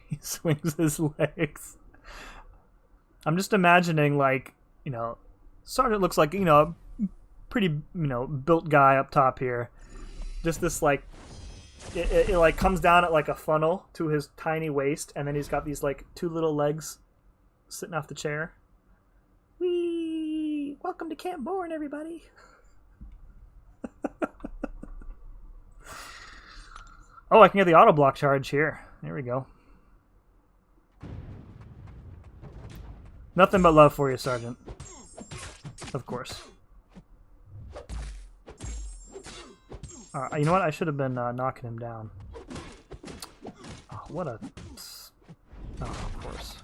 He swings his legs. I'm just imagining, like, you know, Sergeant looks like, you know, a pretty, you know, built guy up top here. Just this, like, it like comes down at like a funnel to his tiny waist, and then he's got these like 2 little legs sitting off the chair. Whee! Welcome to Camp Bourne, everybody. Oh, I can get the auto block charge here. There we go. Nothing but love for you, Sergeant. Of course. You know what? I should have been knocking him down. Oh, what a... Oh, of course.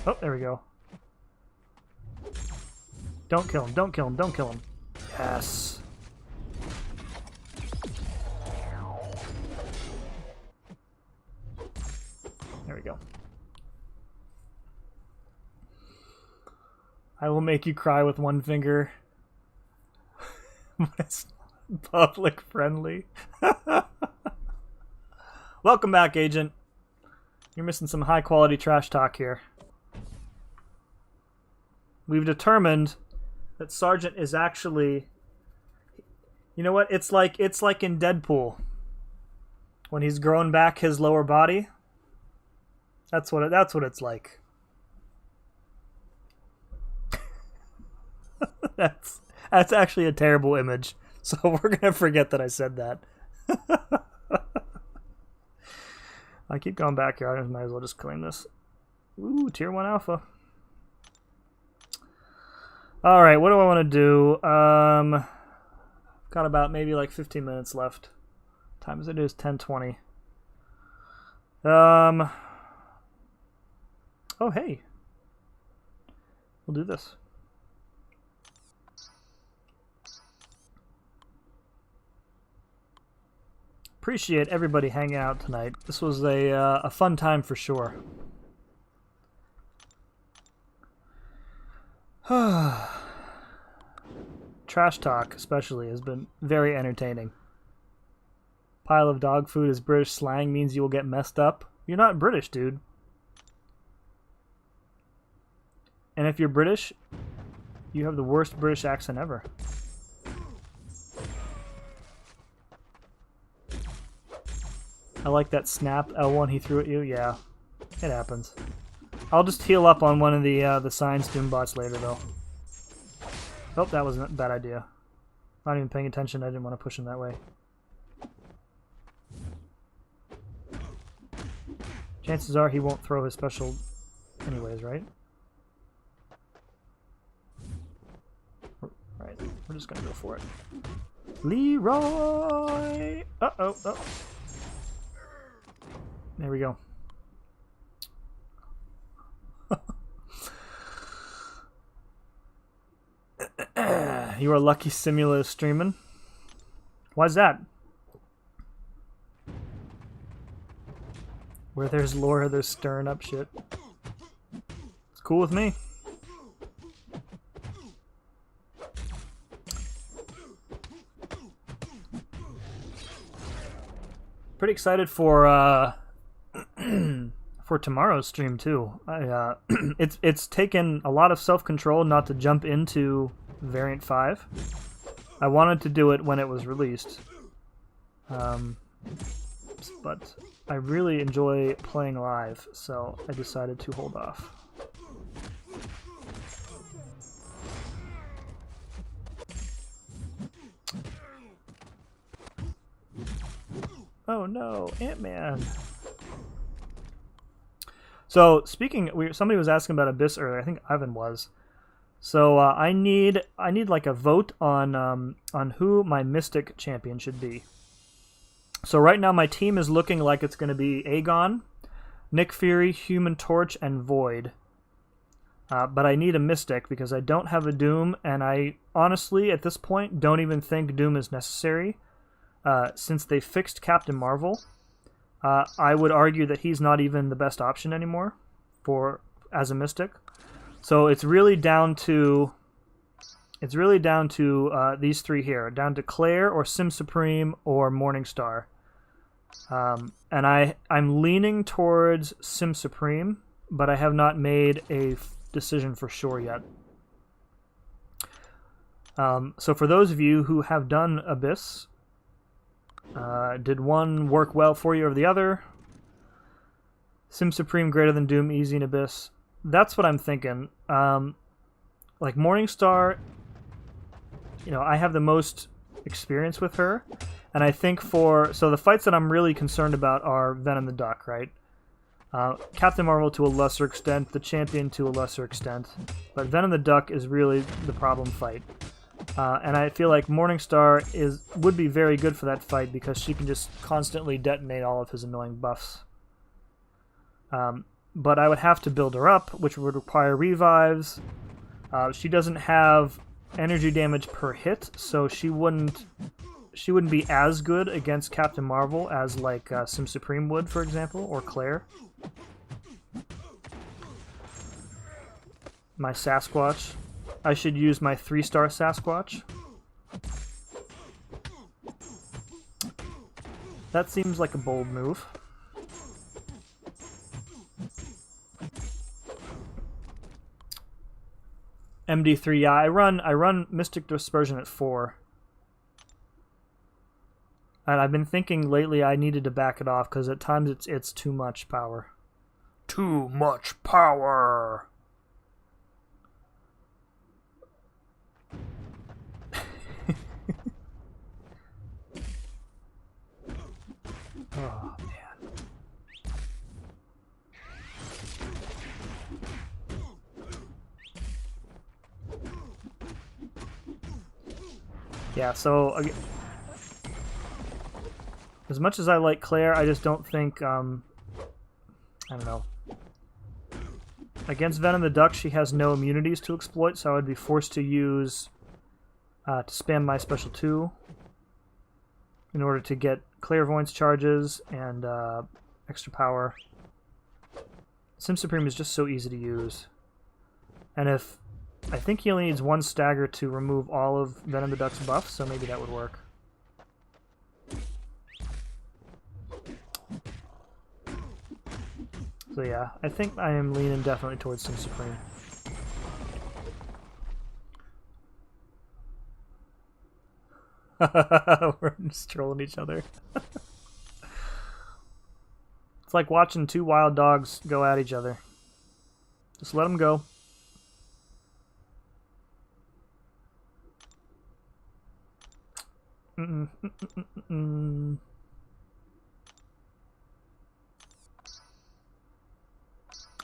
Oh, there we go. Don't kill him, don't kill him, don't kill him. Yes. There we go. I will make you cry with one finger. But it's not public friendly. Welcome back, Agent. You're missing some high quality trash talk here. We've determined that Sergeant is actually, you know what? It's like in Deadpool when he's grown back his lower body. That's what it's like. That's actually a terrible image. So we're gonna forget that I said that. I keep going back here. I might as well just claim this. Ooh, tier 1 alpha. All right, what do I want to do? Got about maybe like 15 minutes left. Time as it is 10:20. Oh hey, we'll do this. Appreciate everybody hanging out tonight. This was a fun time for sure. Trash talk, especially, has been very entertaining. Pile of dog food is British slang, means you will get messed up. You're not British, dude. And if you're British, you have the worst British accent ever. I like that snap L1 he threw at you. Yeah, it happens. I'll just heal up on one of the science doom bots later, though. Oh, that was a bad idea. Not even paying attention. I didn't want to push him that way. Chances are he won't throw his special anyways, right? Right, we're just gonna go for it. Leroy! Uh-oh, oh. There we go. You are lucky Simula is streaming. Why's that? Where there's lore, there's stirring up shit. It's cool with me. Pretty excited for for tomorrow's stream too. It's taken a lot of self-control not to jump into Variant 5. I wanted to do it when it was released, but I really enjoy playing live, so I decided to hold off. Oh no, Ant-Man! So speaking, somebody was asking about Abyss earlier. I think Ivan was. So I need like a vote on who my Mystic champion should be. So right now my team is looking like it's going to be Aegon, Nick Fury, Human Torch, and Void. But I need a Mystic because I don't have a Doom, and I honestly at this point don't even think Doom is necessary. Since they fixed Captain Marvel, I would argue that he's not even the best option anymore as a Mystic. So it's really down to these three here, down to Claire or Sim Supreme or Morningstar. And I'm leaning towards Sim Supreme, but I have not made a decision for sure yet. So for those of you who have done Abyss, did one work well for you or the other? Sim Supreme greater than Doom, easy in Abyss. That's what I'm thinking. Like Morningstar, I have the most experience with her, and I think so the fights that I'm really concerned about are Venom the Duck, right? Captain Marvel to a lesser extent, the Champion to a lesser extent, but Venom the Duck is really the problem fight. And I feel like Morningstar would be very good for that fight because she can just constantly detonate all of his annoying buffs. But I would have to build her up, which would require revives. She doesn't have energy damage per hit, so she wouldn't be as good against Captain Marvel as like Sim Supreme would, for example, or Claire. My Sasquatch. I should use my 3-star Sasquatch. That seems like a bold move. MD3, yeah, I run Mystic Dispersion at 4. And I've been thinking lately I needed to back it off because at times it's too much power. Too much power! Oh, man. Yeah, so as much as I like Claire, I just don't think, I don't know. Against Venom the Duck, she has no immunities to exploit, so I would be forced to use, to spam my special 2 in order to get Clairvoyance charges and extra power. Sim Supreme is just so easy to use. And if, I think he only needs 1 stagger to remove all of Venom the Duck's buffs, so maybe that would work. So yeah, I think I am leaning definitely towards Sim Supreme. We're just trolling each other. It's like watching 2 wild dogs go at each other. Just let them go. I'm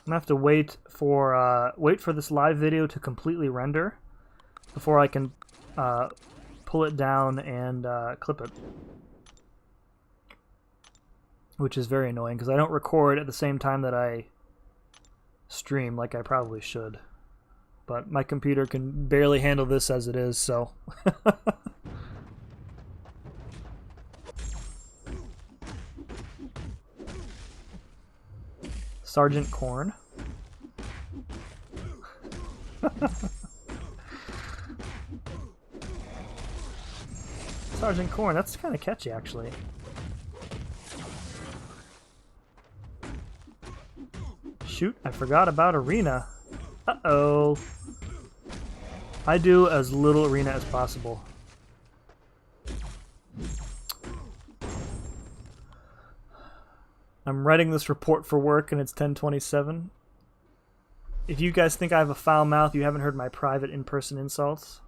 gonna have to wait for this live video to completely render before I can pull it down and clip it, which is very annoying because I don't record at the same time that I stream like I probably should. But my computer can barely handle this as it is, so. Sergeant Corn. Sergeant Corn, that's kind of catchy, actually. Shoot, I forgot about Arena. Uh-oh. I do as little Arena as possible. I'm writing this report for work and it's 10:27. If you guys think I have a foul mouth, you haven't heard my private in-person insults.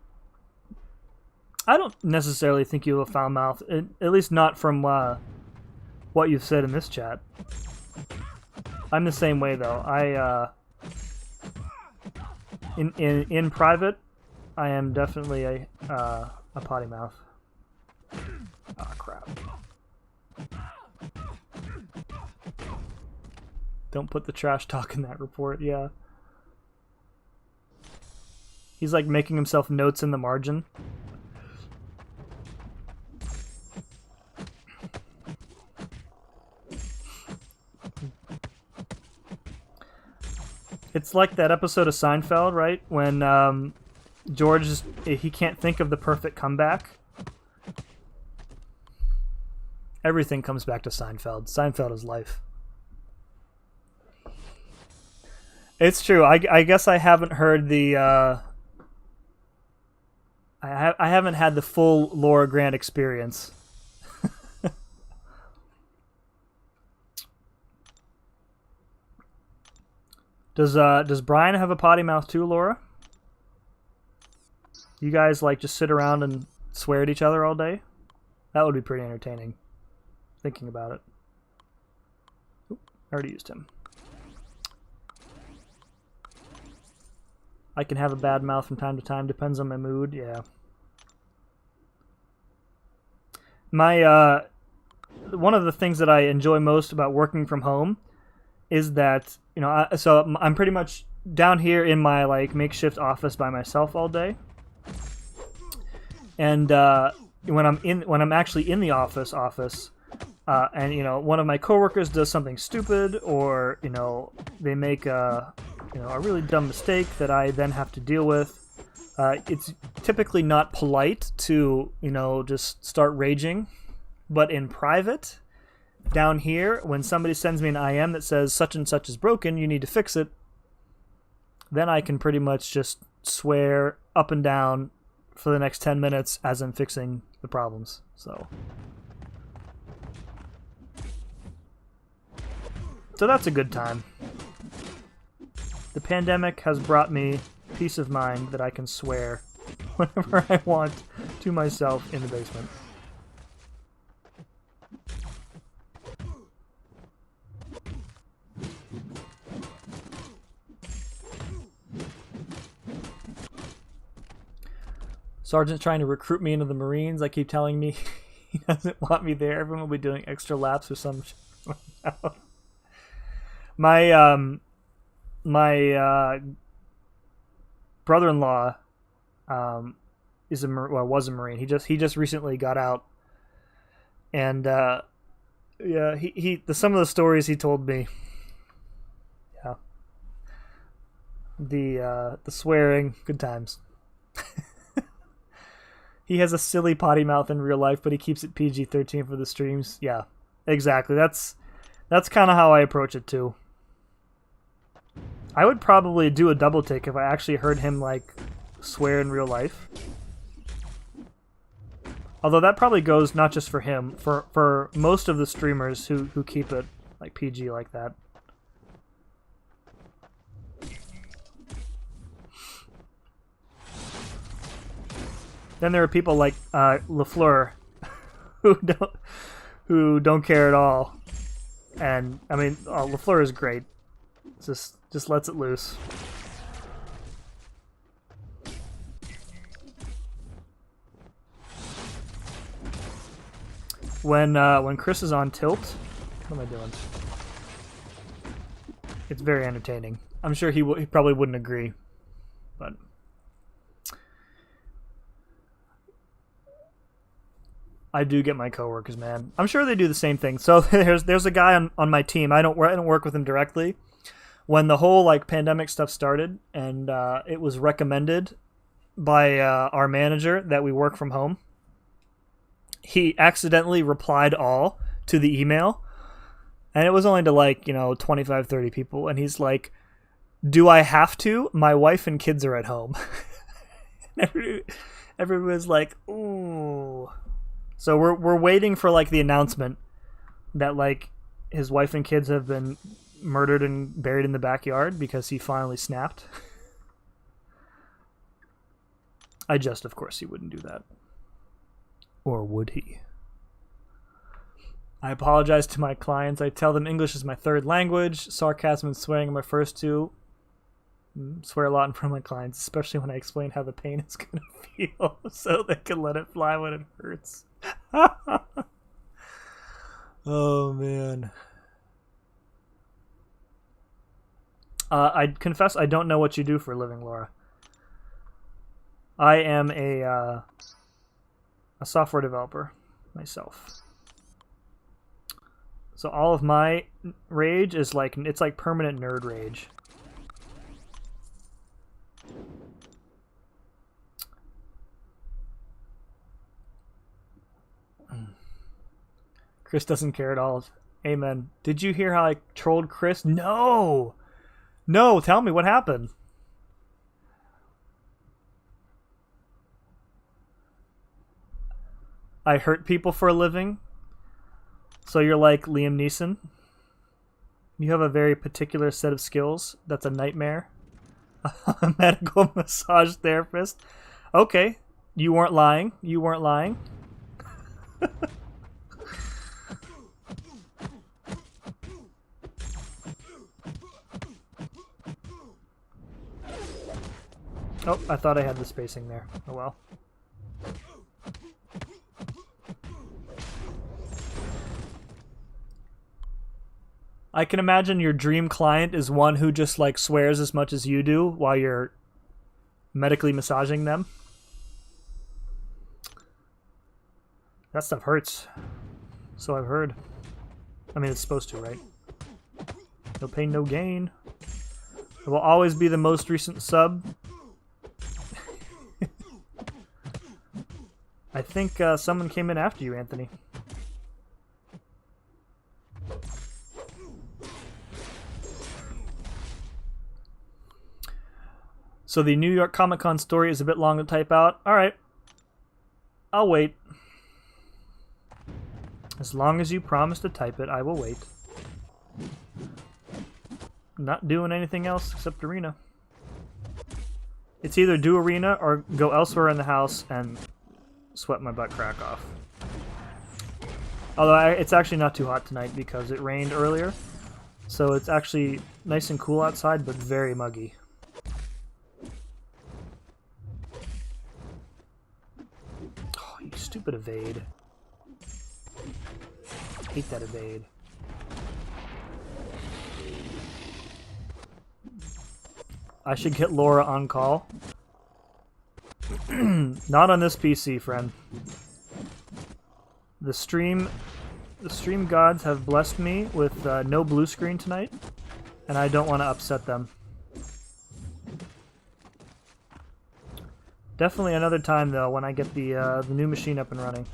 I don't necessarily think you have a foul mouth, at least not from what you've said in this chat. I'm the same way though. In private, I am definitely a potty mouth. Ah, crap. Don't put the trash talk in that report, yeah. He's like making himself notes in the margin. It's like that episode of Seinfeld, right? When George, he can't think of the perfect comeback. Everything comes back to Seinfeld. Seinfeld is life. It's true. I guess I haven't heard the... I haven't had the full Laura Grant experience. Does Brian have a potty mouth too, Laura? You guys like just sit around and swear at each other all day? That would be pretty entertaining. Thinking about it. Oop, I already used him. I can have a bad mouth from time to time. Depends on my mood. Yeah. My one of the things that I enjoy most about working from home is that, you know, so I'm pretty much down here in my like makeshift office by myself all day. And when I'm actually in the office, and you know, one of my coworkers does something stupid, or you know, they make a really dumb mistake that I then have to deal with. It's typically not polite to, you know, just start raging, but in private, down here, when somebody sends me an IM that says such and such is broken, you need to fix it, then I can pretty much just swear up and down for the next 10 minutes as I'm fixing the problems. So that's a good time. The pandemic has brought me peace of mind that I can swear whenever I want to myself in the basement. So Sergeant's trying to recruit me into the Marines. I keep telling me he doesn't want me there. Everyone will be doing extra laps or some shit. My brother-in-law was a Marine. He just recently got out, and yeah, some of the stories he told me. Yeah, the swearing, good times. He has a silly potty mouth in real life, but he keeps it PG-13 for the streams. Yeah, exactly. That's kind of how I approach it too. I would probably do a double take if I actually heard him like swear in real life. Although that probably goes not just for him, for most of the streamers who keep it like PG like that. Then there are people like LaFleur who don't care at all. And I mean, LaFleur is great. Just lets it loose. When Chris is on tilt, what am I doing? It's very entertaining. I'm sure he probably wouldn't agree, but I do get my coworkers, man. I'm sure they do the same thing. So there's a guy on my team. I don't work with him directly. When the whole like pandemic stuff started, and it was recommended by our manager that we work from home, he accidentally replied all to the email, and it was only to like 25, 30 people, and he's like, "Do I have to? My wife and kids are at home." Everyone was like, "Ooh." So we're waiting for like the announcement that like his wife and kids have been murdered and buried in the backyard because he finally snapped. Of course he wouldn't do that. Or would he? I apologize to my clients. I tell them English is my third language. Sarcasm and swearing are my first two. Swear a lot in front of my clients, especially when I explain how the pain is going to feel so they can let it fly when it hurts. Oh, man. I confess I don't know what you do for a living, Laura. I am a software developer myself. So all of my rage is like, it's like permanent nerd rage. Chris doesn't care at all. Amen. Did you hear how I trolled Chris? No! No, tell me what happened. I hurt people for a living. So you're like Liam Neeson. You have a very particular set of skills. That's a nightmare. A medical massage therapist. Okay. You weren't lying. You weren't lying. Oh, I thought I had the spacing there. Oh well. I can imagine your dream client is one who just like swears as much as you do while you're medically massaging them. That stuff hurts. So I've heard. I mean, it's supposed to, right? No pain, no gain. It will always be the most recent sub. I think someone came in after you, Anthony. So the New York Comic Con story is a bit long to type out. Alright. I'll wait. As long as you promise to type it, I will wait. Not doing anything else except arena. It's either do arena or go elsewhere in the house and sweat my butt crack off. Although it's actually not too hot tonight because it rained earlier. So it's actually nice and cool outside, but very muggy. evade. Hate that evade. I should get Laura on call. Not on this PC, friend. The stream gods have blessed me with no blue screen tonight, and I don't want to upset them. Definitely another time though when I get the new machine up and running.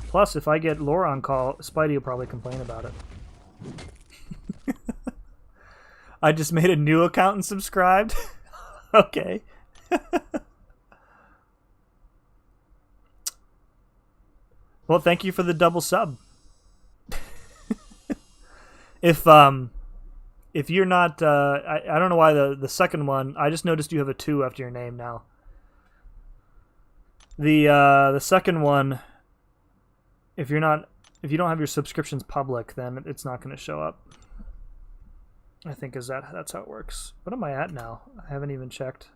Plus, if I get Laura on call, Spidey will probably complain about it. I just made a new account and subscribed. Okay. Well, thank you for the double sub. If you're not, I don't know why the second one. I just noticed you have a 2 after your name now. The second one. If you don't have your subscriptions public, then it's not going to show up. I think that's how it works. What am I at now? I haven't even checked.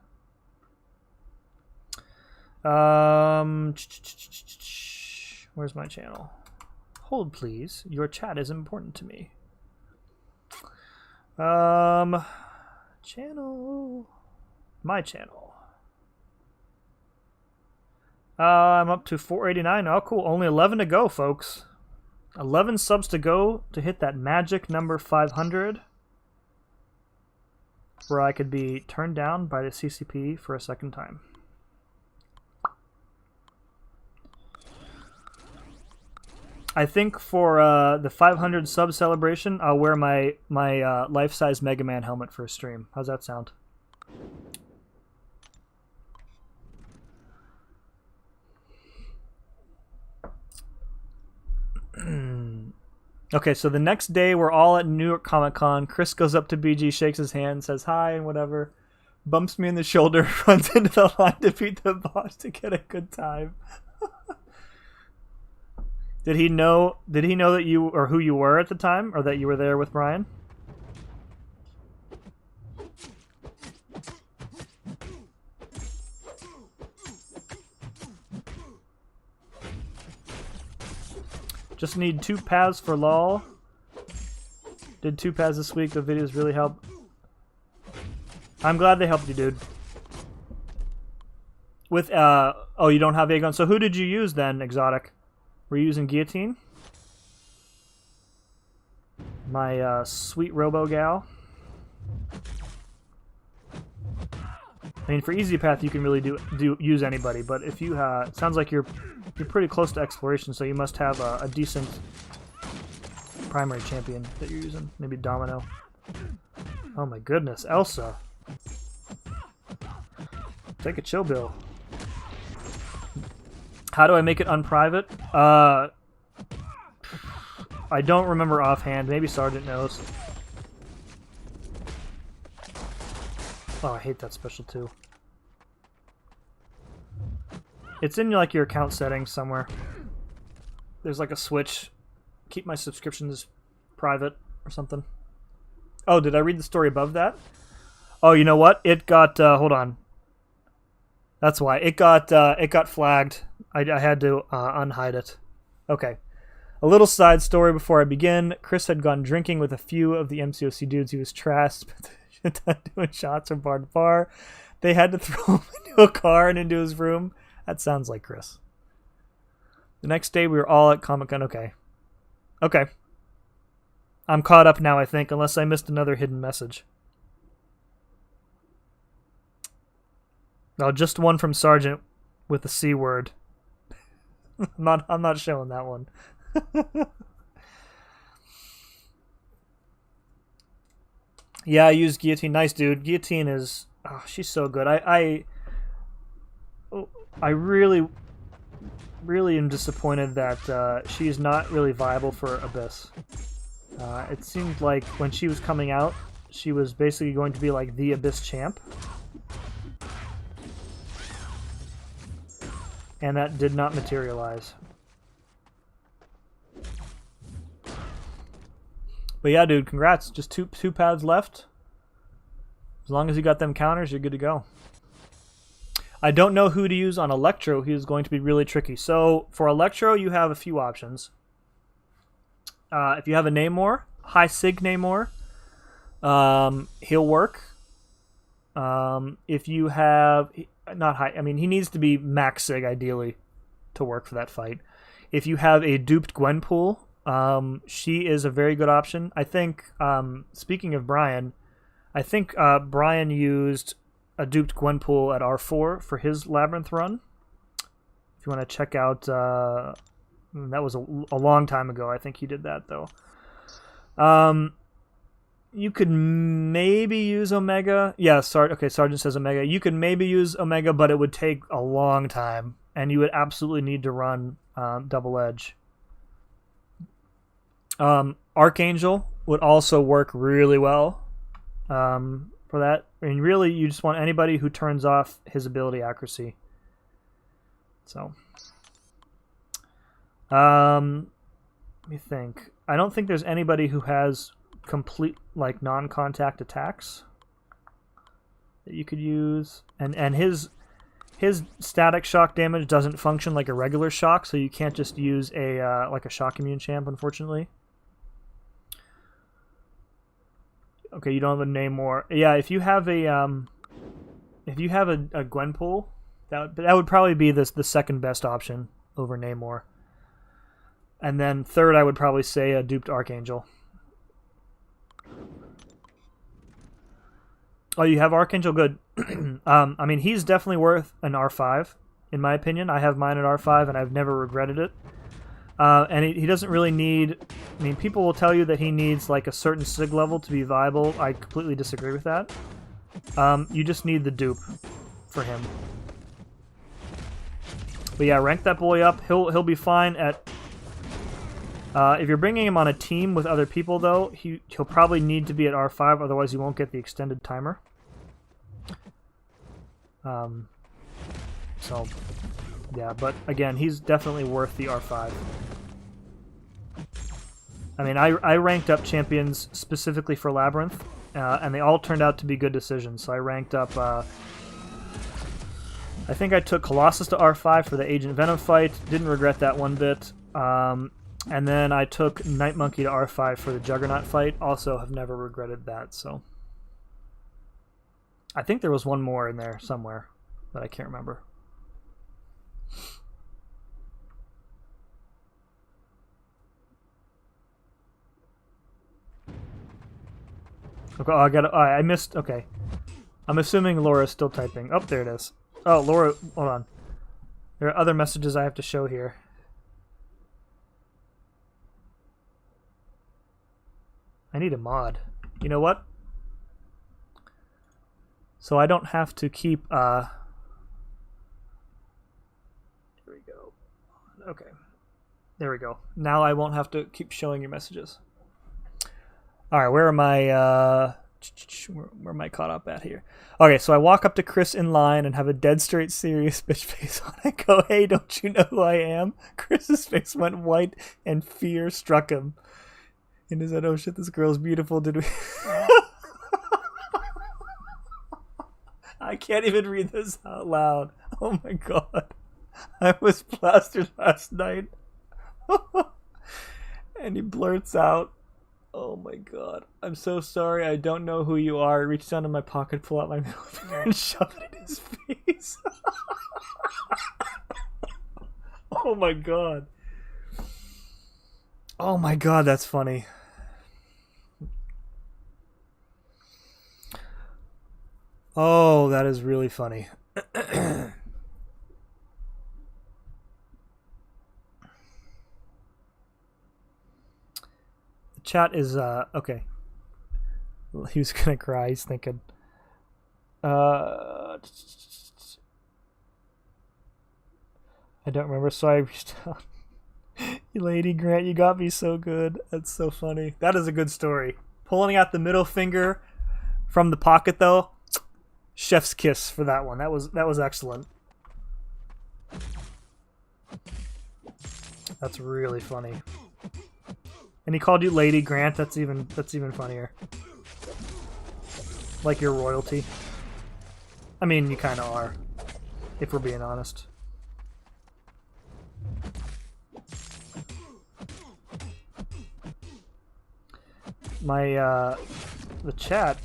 Where's my channel? Hold please. Your chat is important to me. Channel. My channel. I'm up to 489. Oh, cool. Only 11 to go, folks. 11 subs to go to hit that magic number 500. Where I could be turned down by the CCP for a second time. I think for the 500 sub celebration, I'll wear my life-size Mega Man helmet for a stream. How's that sound? Okay, so the next day we're all at New York Comic Con. Chris goes up to BG, shakes his hand, says hi and whatever, bumps me in the shoulder, runs into the line to beat the boss to get a good time. Did he know that you or who you were at the time, or that you were there with Brian? Just need 2 paths for LOL. Did 2 paths this week. The videos really help. I'm glad they helped you, dude. With oh, you don't have Aegon. So who did you use then, Exotic? Were you using Guillotine? My sweet Robo gal. I mean, for easy path, you can really use anybody, but if you it sounds like you're pretty close to exploration, so you must have a decent primary champion that you're using. Maybe Domino. Oh my goodness, Elsa. Take a chill, Bill. How do I make it unprivate? I don't remember offhand. Maybe Sergeant knows. Oh, I hate that special too. It's in like your account settings somewhere. There's like a switch. Keep my subscriptions private or something. Oh, did I read the story above that? Oh, you know what? It got hold on. That's why it got flagged. I had to unhide it. Okay. A little side story before I begin. Chris had gone drinking with a few of the MCOC dudes he was trashed, doing shots from bar to bar. They had to throw him into a car and into his room. That sounds like Chris. The next day we were all at Comic-Con. Okay. Okay. I'm caught up now, I think, unless I missed another hidden message. No, just one from Sergeant with the C word. I'm not showing that one. Yeah, I use Guillotine. Nice, dude. Guillotine is... Oh, she's so good. I really am disappointed that she is not really viable for Abyss. It seemed like when she was coming out, she was basically going to be like the Abyss champ. And that did not materialize. But yeah, dude, congrats. Just two paths left. As long as you got them counters, you're good to go. I don't know who to use on Electro. He is going to be really tricky. So for Electro, you have a few options. If you have a Namor, high sig Namor, he'll work. If you have not high, I mean, he needs to be max sig ideally to work for that fight. If you have a duped Gwenpool, she is a very good option. I think, speaking of Brian, I think Brian used a duped Gwenpool at R4 for his Labyrinth run. If you want to check out, that was a long time ago. I think he did that, though. You could maybe use Omega. Yeah, Sergeant says Omega. You could maybe use Omega, but it would take a long time, and you would absolutely need to run Double Edge. Archangel would also work really well for that. I mean, really, you just want anybody who turns off his ability accuracy. So, let me think. I don't think there's anybody who has complete, like, non-contact attacks that you could use. And his static shock damage doesn't function like a regular shock, so you can't just use a like a shock immune champ, unfortunately. Okay, you don't have a Namor. Yeah, if you have a Gwenpool, that would probably be the second best option over Namor. And then third, I would probably say a duped Archangel. Oh, you have Archangel? Good. I mean, he's definitely worth an R5, in my opinion. I have mine at R5, and I've never regretted it. And he doesn't really need... I mean, people will tell you that he needs like a certain sig level to be viable. I completely disagree with that. You just need the dupe for him. But yeah, rank that boy up. He'll be fine at... if you're bringing him on a team with other people, though, he'll probably need to be at R5, otherwise you won't get the extended timer. So, yeah, but again, he's definitely worth the R5. I mean, I ranked up champions specifically for Labyrinth, and they all turned out to be good decisions. So I ranked up... I think I took Colossus to R5 for the Agent Venom fight. Didn't regret that one bit. And then I took Night Monkey to R5 for the Juggernaut fight. Also have never regretted that, so... I think there was one more in there somewhere, but I can't remember. Okay, oh, I missed... Okay. I'm assuming Laura's still typing. Oh, there it is. Oh, Laura, hold on. There are other messages I have to show here. I need a mod. You know what? So I don't have to keep... Here we go. Okay. There we go. Now I won't have to keep showing your messages. Alright, where am I... where am I caught up at here? Okay, so I walk up to Chris in line and have a dead straight serious bitch face on. I go, hey, don't you know who I am? Chris's face went white and fear struck him. And he said, oh shit, this girl's beautiful, did we... I can't even read this out loud. Oh my god. I was plastered last night. And he blurts out, oh my god. I'm so sorry, I don't know who you are. I reached down in my pocket, pull out my middle finger, and shove it in his face. Oh my god. Oh my god, that's funny. Oh, that is really funny. The chat is, okay. He was gonna cry, he's thinking. I don't remember, so I reached out. Lady Grant, you got me so good. That's so funny. That is a good story. Pulling out the middle finger from the pocket, though. Chef's kiss for that one. That was excellent. That's really funny. And he called you Lady Grant. That's even funnier. Like you're royalty. I mean, you kind of are, if we're being honest. My the chat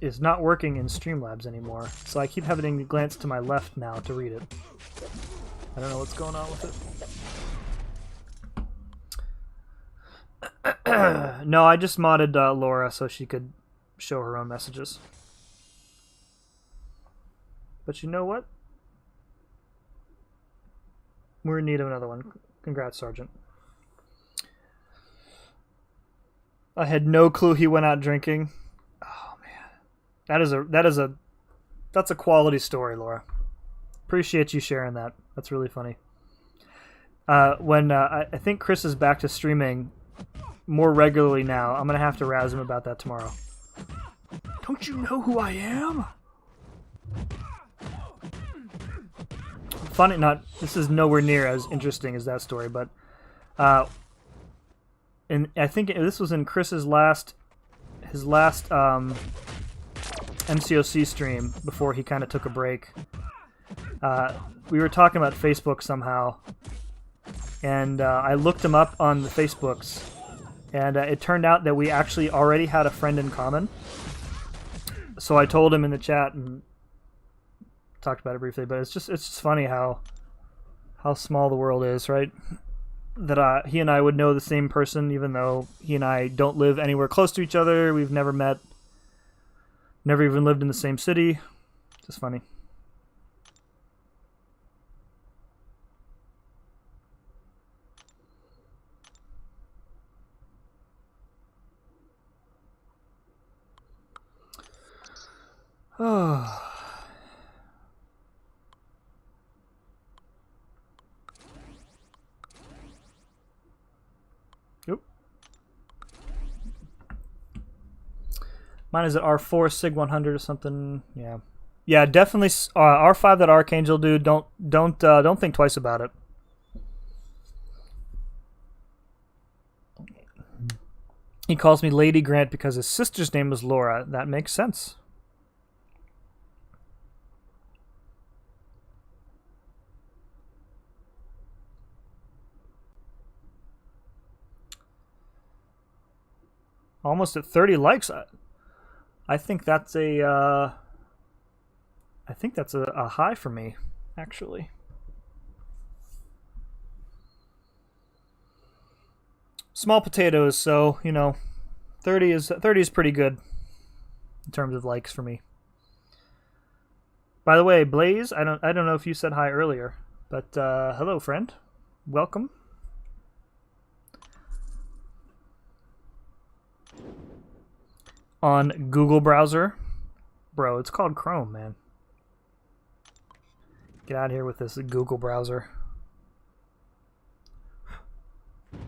is not working in Streamlabs anymore, so I keep having to glance to my left now to read it. I don't know what's going on with it. No, I just modded Laura so she could show her own messages. But you know what? We're in need of another one. Congrats, Sergeant. I had no clue he went out drinking. Oh man, that's a quality story, Laura. Appreciate you sharing that. That's really funny. When I think Chris is back to streaming more regularly now, I'm gonna have to razz him about that tomorrow. Don't you know who I am? Funny, not this is nowhere near as interesting as that story, but and I think this was in Chris's last MCOC stream before he kind of took a break. We were talking about Facebook somehow, and I looked him up on the Facebooks, and it turned out that we actually already had a friend in common. So I told him in the chat and talked about it briefly, but it's just funny how small the world is, right? That he and I would know the same person, even though he and I don't live anywhere close to each other. We've never met, never even lived in the same city. Just funny. Oh. Mine is at R4 Sig 100 or something. Yeah, definitely R5 that Archangel dude. Don't think twice about it. He calls me Lady Grant because his sister's name was Laura. That makes sense. Almost at 30 likes. I think that's a high for me, actually. Small potatoes, so 30 is pretty good in terms of likes for me. By the way, Blaze, I don't know if you said hi earlier, but hello, friend, welcome. On Google browser. Bro, it's called Chrome, man. Get out of here with this Google browser.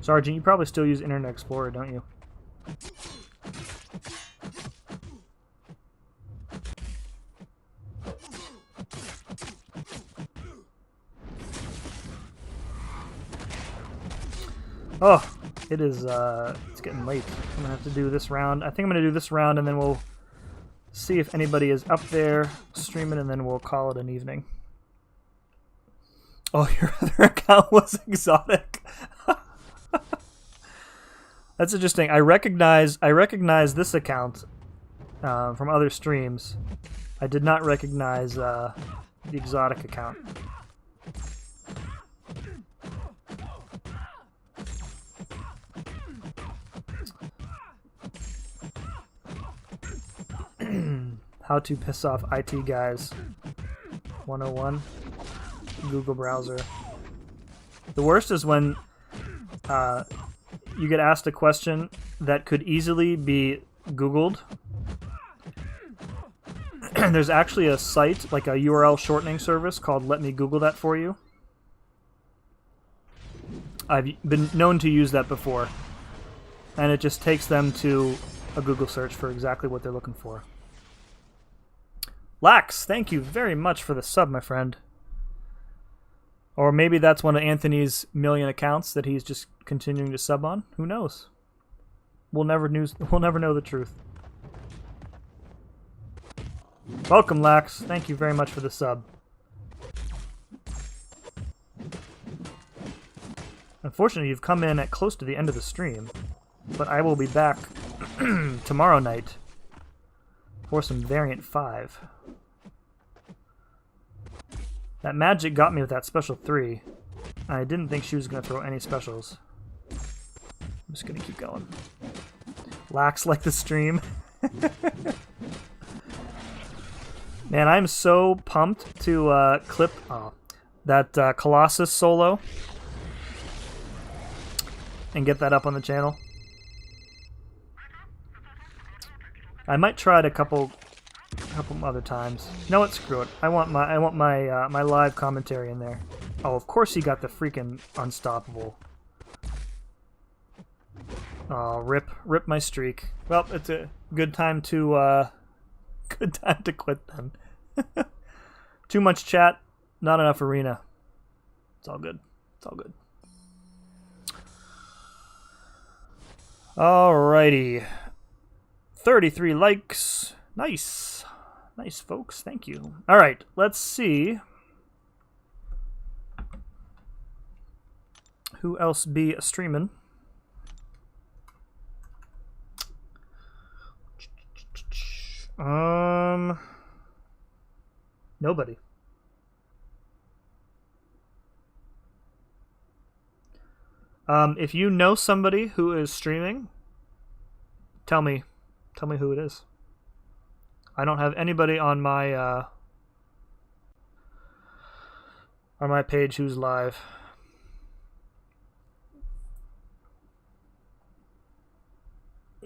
Sergeant, you probably still use Internet Explorer, don't you? Oh, it is, it's getting late. I'm gonna have to do this round. I think I'm gonna do this round and then we'll see if anybody is up there streaming and then we'll call it an evening. Oh, your other account was exotic. That's interesting. I recognize this account from other streams. I did not recognize the exotic account. How to piss off IT guys 101. Google browser. The worst is when you get asked a question that could easily be Googled. There's actually a site, like a URL shortening service called Let Me Google That For You. I've been known to use that before. And it just takes them to a Google search for exactly what they're looking for. Lax, thank you very much for the sub, my friend. Or maybe that's one of Anthony's million accounts that he's just continuing to sub on. Who knows? We'll never know the truth. Welcome, Lax. Thank you very much for the sub. Unfortunately, you've come in at close to the end of the stream, but I will be back tomorrow night for some Variant 5. That magic got me with that special 3. I didn't think she was going to throw any specials. I'm just going to keep going. Lax like the stream. Man, I'm so pumped to clip that Colossus solo and get that up on the channel. I might try it a couple other times. No, what? Screw it. I want my live commentary in there. Oh, of course he got the freaking unstoppable. Oh, rip my streak. Well, it's a good time to quit then. Too much chat, not enough arena. It's all good. It's all good. Alrighty. 33 likes. Nice. Nice, folks. Thank you. Alright, let's see who else be streaming. Nobody. If you know somebody who is streaming, tell me who it is. I don't have anybody on my page who's live.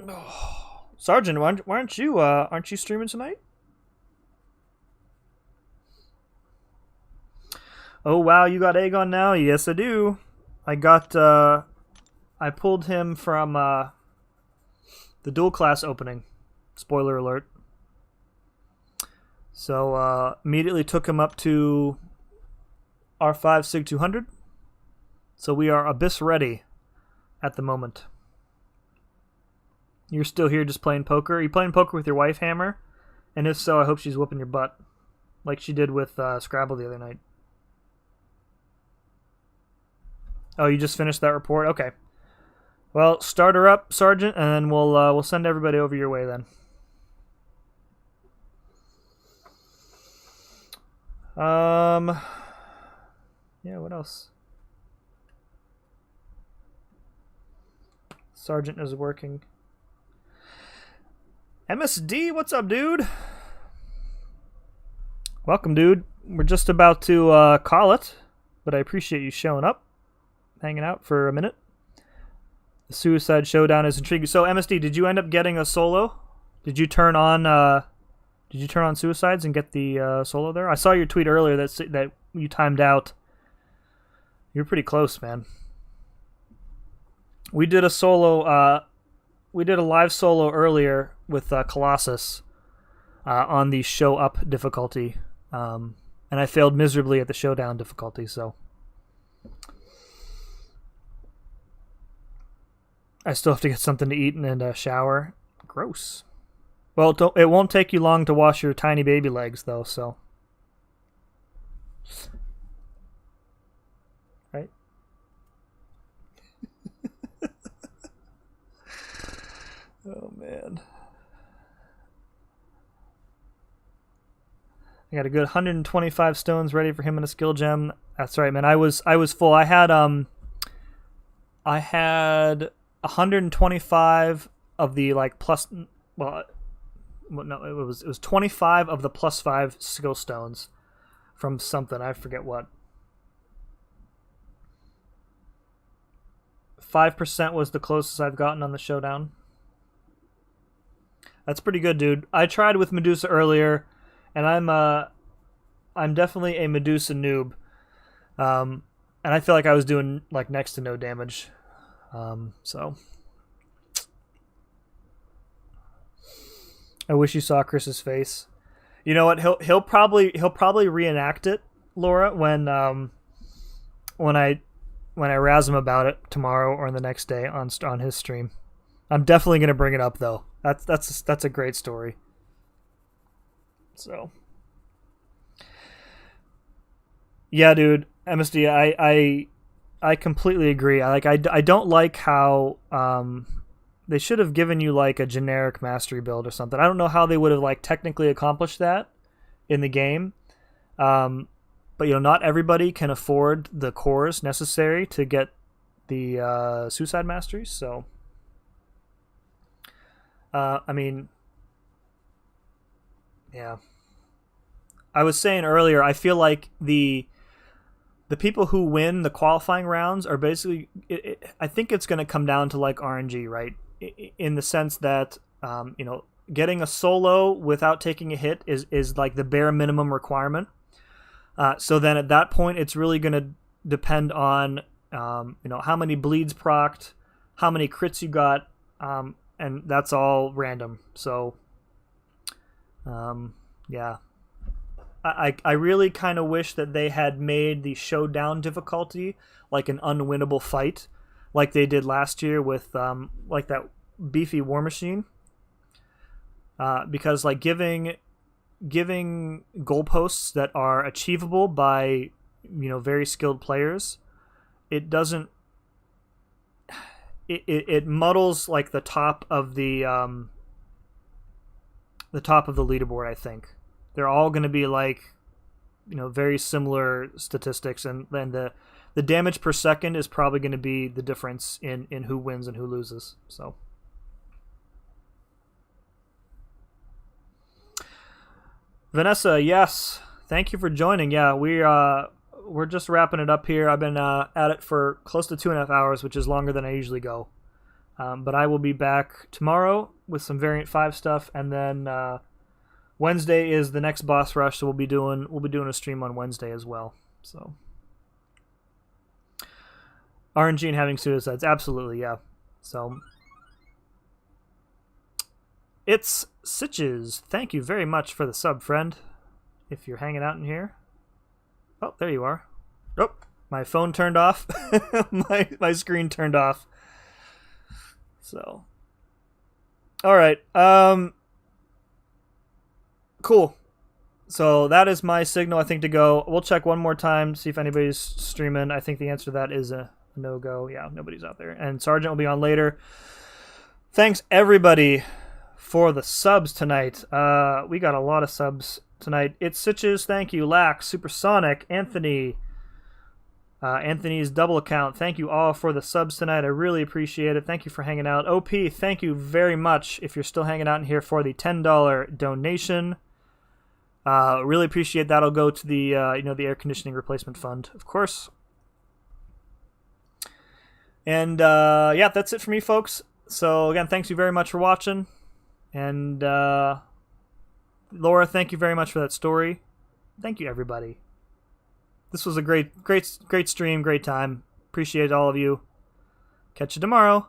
Oh. Sergeant, why aren't you streaming tonight? Oh wow, you got Aegon now? Yes, I do. I got I pulled him from the dual class opening. Spoiler alert. So immediately took him up to R5 Sig 200. So we are Abyss ready at the moment. You're still here just playing poker? Are you playing poker with your wife, Hammer? And if so, I hope she's whooping your butt. Like she did with Scrabble the other night. Oh, you just finished that report? Okay. Well, start her up, Sergeant, and then we'll send everybody over your way then. Yeah, what else? Sergeant is working. MSD, what's up, dude? Welcome, dude. We're just about to call it, but I appreciate you showing up, hanging out for a minute. The Suicide Showdown is intriguing. So, MSD, did you end up getting a solo? Did you turn on Suicides and get the solo there? I saw your tweet earlier that you timed out. You're pretty close, man. We did a solo. We did a live solo earlier with Colossus on the show up difficulty, and I failed miserably at the showdown difficulty. So I still have to get something to eat and shower. Gross. Well, it won't take you long to wash your tiny baby legs, though. So, right? Oh man, I got a good 125 stones ready for him in a skill gem. That's right, man. I was full. I had 125 of the like plus. Well, no, it was 25 of the +5 skill stones from something. I forget what. 5% was the closest I've gotten on the showdown. That's pretty good, dude. I tried with Medusa earlier, and I'm definitely a Medusa noob. And I feel like I was doing like next to no damage. So I wish you saw Chris's face. You know what? He'll probably reenact it, Laura, when I razz him about it tomorrow or the next day on his stream. I'm definitely gonna bring it up though. That's a great story. So, yeah, dude, MSD, I completely agree. I don't like how they should have given you like a generic mastery build or something. I don't know how they would have like technically accomplished that in the game. But not everybody can afford the cores necessary to get the suicide masteries. So, I mean, yeah. I was saying earlier, I feel like the people who win the qualifying rounds are basically. I think it's going to come down to like RNG, right? In the sense that getting a solo without taking a hit is like the bare minimum requirement. So then at that point, it's really going to depend on how many bleeds procced, how many crits you got, and that's all random. So yeah. I really kind of wish that they had made the showdown difficulty like an unwinnable fight, like they did last year with like that beefy war machine. Because like giving goalposts that are achievable by very skilled players, it doesn't. It muddles like the top of the leaderboard. I think they're all going to be like, very similar statistics, and then the damage per second is probably going to be the difference in who wins and who loses. So, Vanessa, yes, thank you for joining. Yeah, we're just wrapping it up here. I've been at it for close to 2.5 hours, which is longer than I usually go. But I will be back tomorrow with some Variant 5 stuff, and then Wednesday is the next boss rush, so we'll be doing a stream on Wednesday as well. So RNG and having suicides, absolutely, yeah. So it's Sitches. Thank you very much for the sub, friend. If you're hanging out in here. Oh, there you are. Oh, my phone turned off. my screen turned off. So, all right. Cool. So that is my signal, I think, to go. We'll check one more time, see if anybody's streaming. I think the answer to that is a no-go. Yeah, nobody's out there. And Sergeant will be on later. Thanks, everybody, for the subs tonight. We got a lot of subs tonight. It's Sitches, thank you. Lax, Supersonic, Anthony, Anthony's double account. Thank you all for the subs tonight. I really appreciate it. Thank you for hanging out. OP, thank you very much if you're still hanging out in here for the $10 donation. Really appreciate that. I'll go to the the air conditioning replacement fund, of course. And yeah, that's it for me, folks. So again, thanks you very much for watching. And Laura, thank you very much for that story. Thank you, everybody. This was a great stream, great time. Appreciate all of you. Catch you tomorrow.